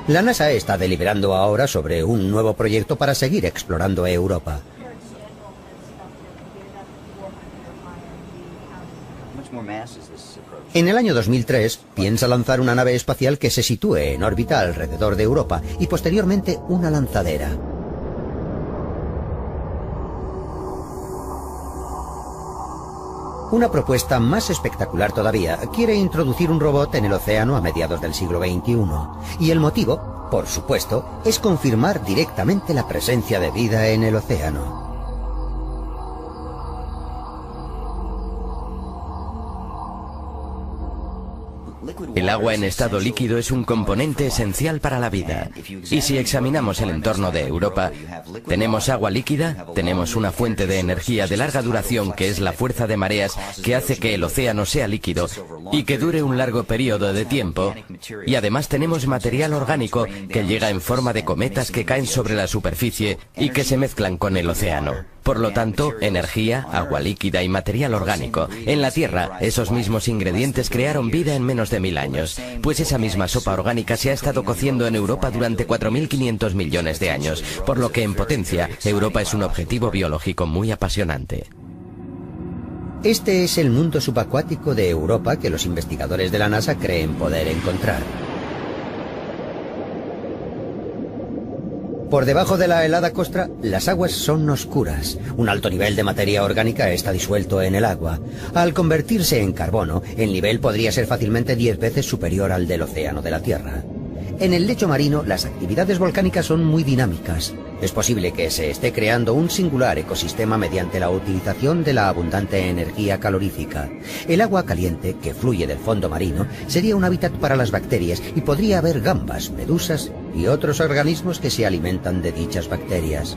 La NASA está deliberando ahora sobre un nuevo proyecto para seguir explorando Europa. En el año 2003 piensa lanzar una nave espacial que se sitúe en órbita alrededor de Europa y posteriormente una lanzadera. Una propuesta más espectacular todavía quiere introducir un robot en el océano a mediados del siglo XXI. Y el motivo, por supuesto, es confirmar directamente la presencia de vida en el océano. El agua en estado líquido es un componente esencial para la vida. Y si examinamos el entorno de Europa, tenemos agua líquida, tenemos una fuente de energía de larga duración que es la fuerza de mareas que hace que el océano sea líquido y que dure un largo periodo de tiempo, y además tenemos material orgánico que llega en forma de cometas que caen sobre la superficie y que se mezclan con el océano. Por lo tanto, energía, agua líquida y material orgánico. En la Tierra, esos mismos ingredientes crearon vida en menos de 1000 años, pues esa misma sopa orgánica se ha estado cociendo en Europa durante 4.500 millones de años, por lo que en potencia, Europa es un objetivo biológico muy apasionante. Este es el mundo subacuático de Europa que los investigadores de la NASA creen poder encontrar. Por debajo de la helada costra, las aguas son oscuras. Un alto nivel de materia orgánica está disuelto en el agua. Al convertirse en carbono, el nivel podría ser fácilmente 10 veces superior al del océano de la Tierra. En el lecho marino, las actividades volcánicas son muy dinámicas. Es posible que se esté creando un singular ecosistema mediante la utilización de la abundante energía calorífica. El agua caliente, que fluye del fondo marino, sería un hábitat para las bacterias y podría haber gambas, medusas y otros organismos que se alimentan de dichas bacterias.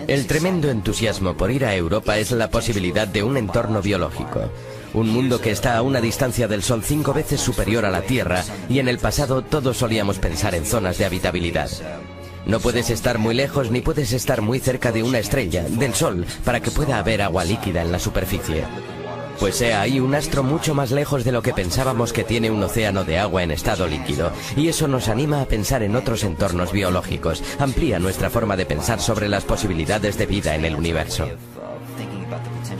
El tremendo entusiasmo por ir a Europa es la posibilidad de un entorno biológico. Un mundo que está a una distancia del Sol 5 veces superior a la Tierra, y en el pasado todos solíamos pensar en zonas de habitabilidad. No puedes estar muy lejos ni puedes estar muy cerca de una estrella, del Sol, para que pueda haber agua líquida en la superficie. Pues sea ahí un astro mucho más lejos de lo que pensábamos que tiene un océano de agua en estado líquido, y eso nos anima a pensar en otros entornos biológicos, amplía nuestra forma de pensar sobre las posibilidades de vida en el universo.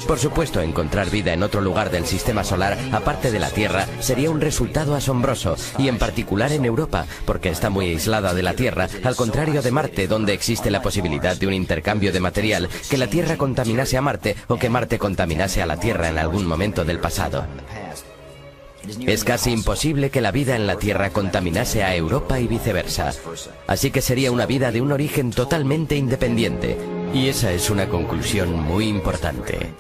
Por supuesto, encontrar vida en otro lugar del sistema solar, aparte de la Tierra, sería un resultado asombroso, y en particular en Europa, porque está muy aislada de la Tierra, al contrario de Marte, donde existe la posibilidad de un intercambio de material, que la Tierra contaminase a Marte o que Marte contaminase a la Tierra en algún momento del pasado. Es casi imposible que la vida en la Tierra contaminase a Europa y viceversa. Así que sería una vida de un origen totalmente independiente. Y esa es una conclusión muy importante.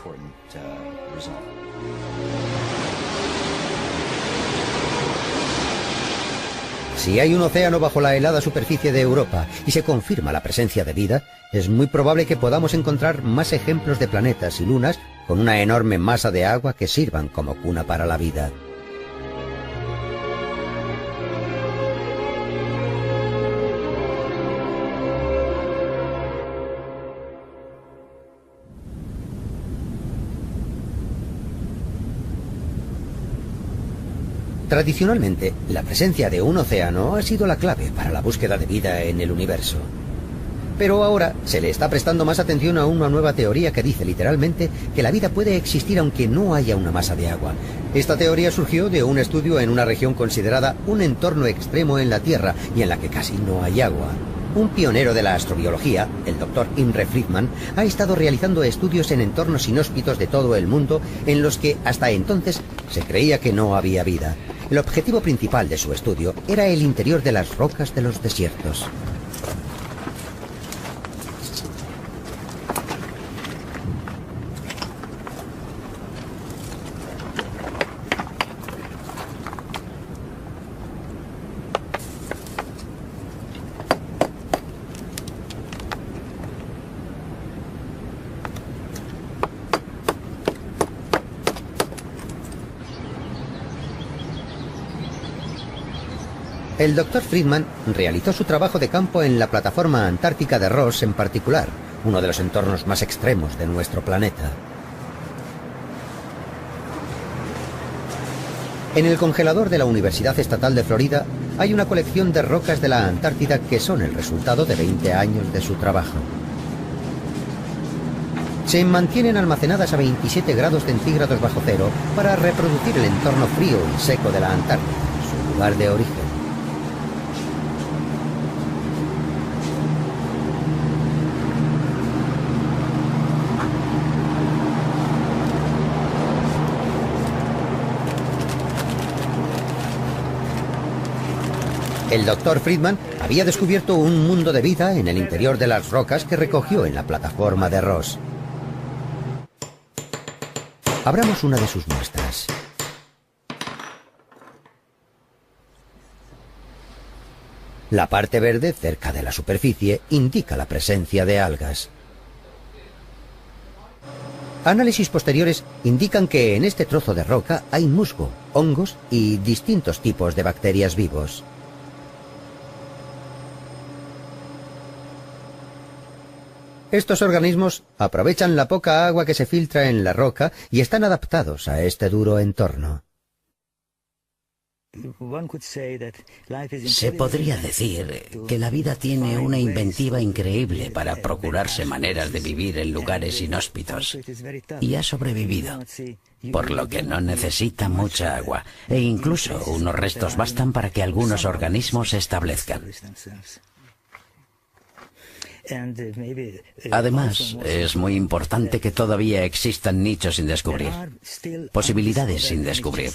Si hay un océano bajo la helada superficie de Europa y se confirma la presencia de vida, es muy probable que podamos encontrar más ejemplos de planetas y lunas con una enorme masa de agua que sirvan como cuna para la vida. Tradicionalmente, la presencia de un océano ha sido la clave para la búsqueda de vida en el universo. Pero ahora se le está prestando más atención a una nueva teoría que dice literalmente que la vida puede existir aunque no haya una masa de agua. Esta teoría surgió de un estudio en una región considerada un entorno extremo en la Tierra y en la que casi no hay agua. Un pionero de la astrobiología, el Dr. Imre Friedman, ha estado realizando estudios en entornos inhóspitos de todo el mundo en los que hasta entonces se creía que no había vida. El objetivo principal de su estudio era el interior de las rocas de los desiertos. El Dr. Friedman realizó su trabajo de campo en la plataforma antártica de Ross en particular, uno de los entornos más extremos de nuestro planeta. En el congelador de la Universidad Estatal de Florida hay una colección de rocas de la Antártida que son el resultado de 20 años de su trabajo. Se mantienen almacenadas a 27 grados centígrados bajo cero para reproducir el entorno frío y seco de la Antártida, su lugar de origen. El Dr. Friedman había descubierto un mundo de vida en el interior de las rocas que recogió en la plataforma de Ross. Abramos una de sus muestras. La parte verde, cerca de la superficie, indica la presencia de algas. Análisis posteriores indican que en este trozo de roca hay musgo, hongos y distintos tipos de bacterias vivos. Estos organismos aprovechan la poca agua que se filtra en la roca y están adaptados a este duro entorno. Se podría decir que la vida tiene una inventiva increíble para procurarse maneras de vivir en lugares inhóspitos y ha sobrevivido, por lo que no necesita mucha agua e incluso unos restos bastan para que algunos organismos se establezcan. Además, es muy importante que todavía existan nichos sin descubrir, posibilidades sin descubrir.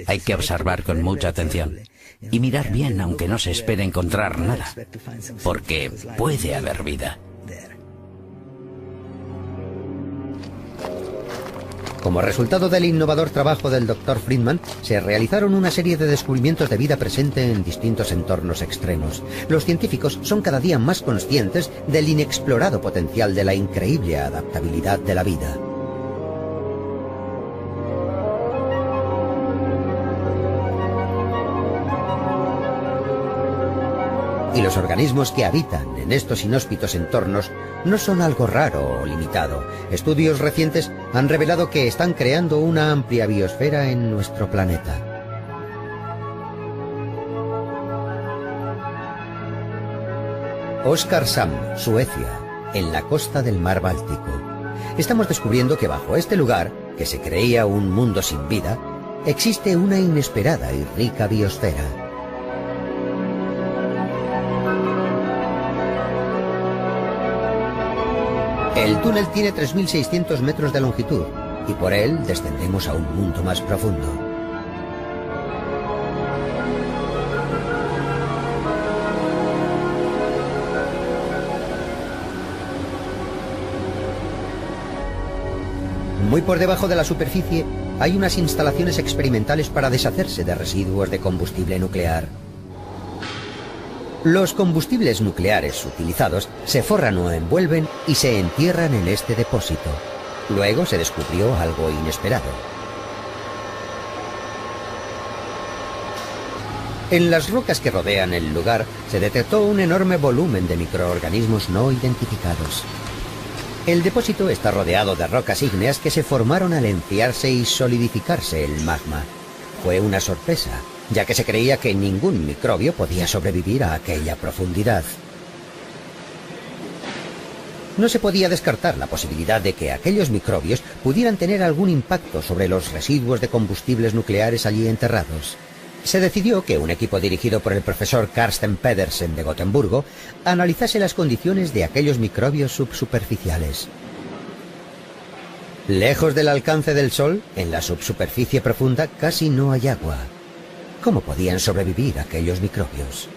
Hay que observar con mucha atención y mirar bien aunque no se espere encontrar nada, porque puede haber vida. Como resultado del innovador trabajo del Dr. Friedman, se realizaron una serie de descubrimientos de vida presente en distintos entornos extremos. Los científicos son cada día más conscientes del inexplorado potencial de la increíble adaptabilidad de la vida. Y los organismos que habitan en estos inhóspitos entornos no son algo raro o limitado. Estudios recientes han revelado que están creando una amplia biosfera en nuestro planeta. Oskarshamn, Suecia, en la costa del mar Báltico. Estamos descubriendo que bajo este lugar, que se creía un mundo sin vida, existe una inesperada y rica biosfera. El túnel tiene 3.600 metros de longitud y por él descendemos a un mundo más profundo. Muy por debajo de la superficie hay unas instalaciones experimentales para deshacerse de residuos de combustible nuclear. Los combustibles nucleares utilizados se forran o envuelven y se entierran en este depósito. Luego se descubrió algo inesperado. En las rocas que rodean el lugar se detectó un enorme volumen de microorganismos no identificados. El depósito está rodeado de rocas ígneas que se formaron al enfriarse y solidificarse el magma. Fue una sorpresa, ya que se creía que ningún microbio podía sobrevivir a aquella profundidad. No se podía descartar la posibilidad de que aquellos microbios pudieran tener algún impacto sobre los residuos de combustibles nucleares allí enterrados. Se decidió que un equipo dirigido por el profesor Carsten Pedersen de Gotemburgo analizase las condiciones de aquellos microbios subsuperficiales. Lejos del alcance del sol, en la subsuperficie profunda casi no hay agua. ¿Cómo podían sobrevivir aquellos microbios?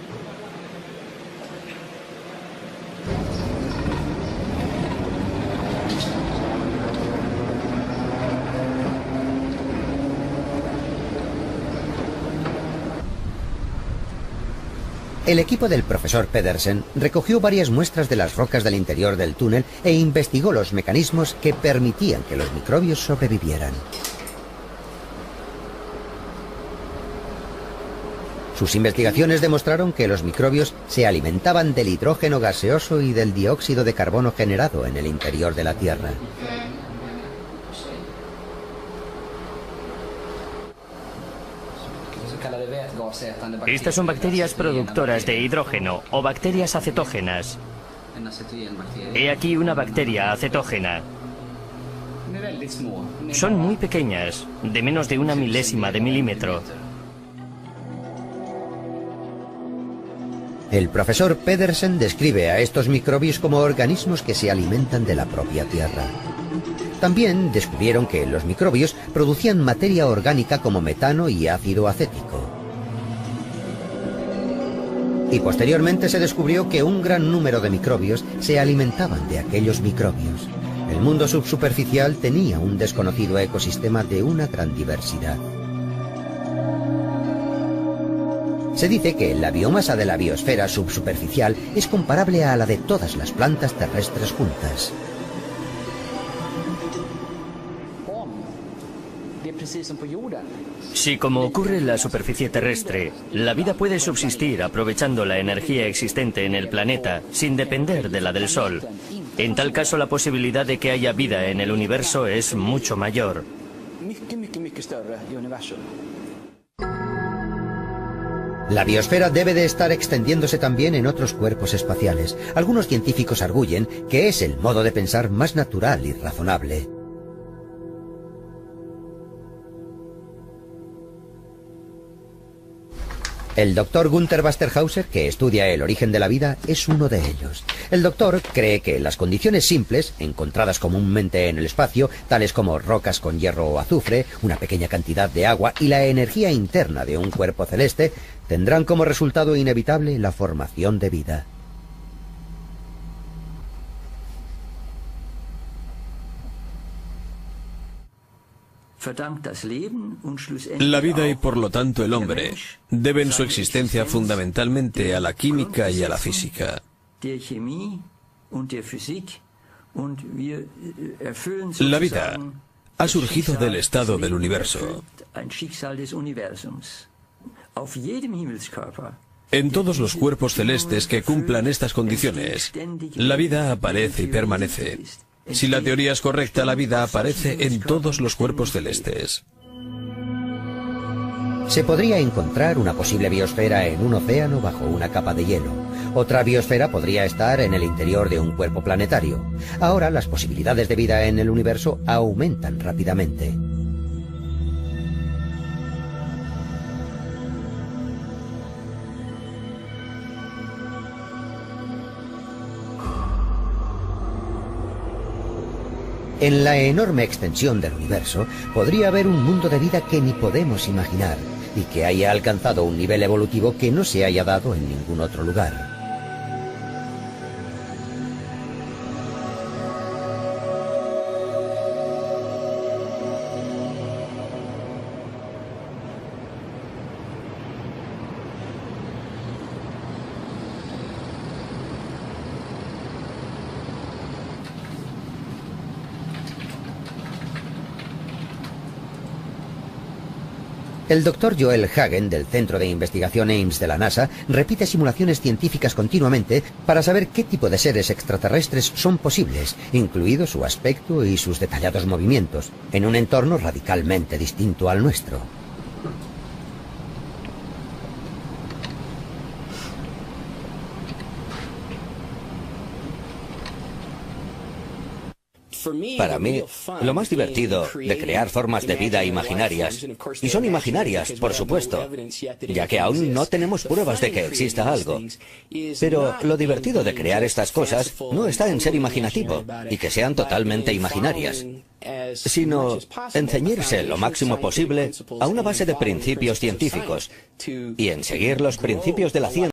El equipo del profesor Pedersen recogió varias muestras de las rocas del interior del túnel e investigó los mecanismos que permitían que los microbios sobrevivieran. Sus investigaciones demostraron que los microbios se alimentaban del hidrógeno gaseoso y del dióxido de carbono generado en el interior de la Tierra. Estas son bacterias productoras de hidrógeno o bacterias acetógenas. He aquí una bacteria acetógena. Son muy pequeñas, de menos de 1 milésima de milímetro. El profesor Pedersen describe a estos microbios como organismos que se alimentan de la propia Tierra. También descubrieron que los microbios producían materia orgánica como metano y ácido acético. Y posteriormente se descubrió que un gran número de microbios se alimentaban de aquellos microbios. El mundo subsuperficial tenía un desconocido ecosistema de una gran diversidad. Se dice que la biomasa de la biosfera subsuperficial es comparable a la de todas las plantas terrestres juntas. Si, como ocurre en la superficie terrestre, la vida puede subsistir aprovechando la energía existente en el planeta sin depender de la del Sol, en tal caso la posibilidad de que haya vida en el universo es mucho mayor. La biosfera debe de estar extendiéndose también en otros cuerpos espaciales. Algunos científicos arguyen que es el modo de pensar más natural y razonable. El doctor Gunther Basterhauser, que estudia el origen de la vida, es uno de ellos. El doctor cree que las condiciones simples, encontradas comúnmente en el espacio, tales como rocas con hierro o azufre, una pequeña cantidad de agua y la energía interna de un cuerpo celeste, tendrán como resultado inevitable la formación de vida. La vida y por lo tanto el hombre deben su existencia fundamentalmente a la química y a la física. La vida ha surgido del estado del universo. En todos los cuerpos celestes que cumplan estas condiciones, la vida aparece y permanece. Si la teoría es correcta, la vida aparece en todos los cuerpos celestes. Se podría encontrar una posible biosfera en un océano bajo una capa de hielo. Otra biosfera podría estar en el interior de un cuerpo planetario. Ahora las posibilidades de vida en el universo aumentan rápidamente. En la enorme extensión del universo podría haber un mundo de vida que ni podemos imaginar y que haya alcanzado un nivel evolutivo que no se haya dado en ningún otro lugar. El doctor Joel Hagen, del Centro de Investigación Ames de la NASA, repite simulaciones científicas continuamente para saber qué tipo de seres extraterrestres son posibles, incluido su aspecto y sus detallados movimientos, en un entorno radicalmente distinto al nuestro. Para mí, lo más divertido de crear formas de vida imaginarias, y son imaginarias, por supuesto, ya que aún no tenemos pruebas de que exista algo, pero lo divertido de crear estas cosas no está en ser imaginativo y que sean totalmente imaginarias, sino en ceñirse lo máximo posible a una base de principios científicos y en seguir los principios de la ciencia.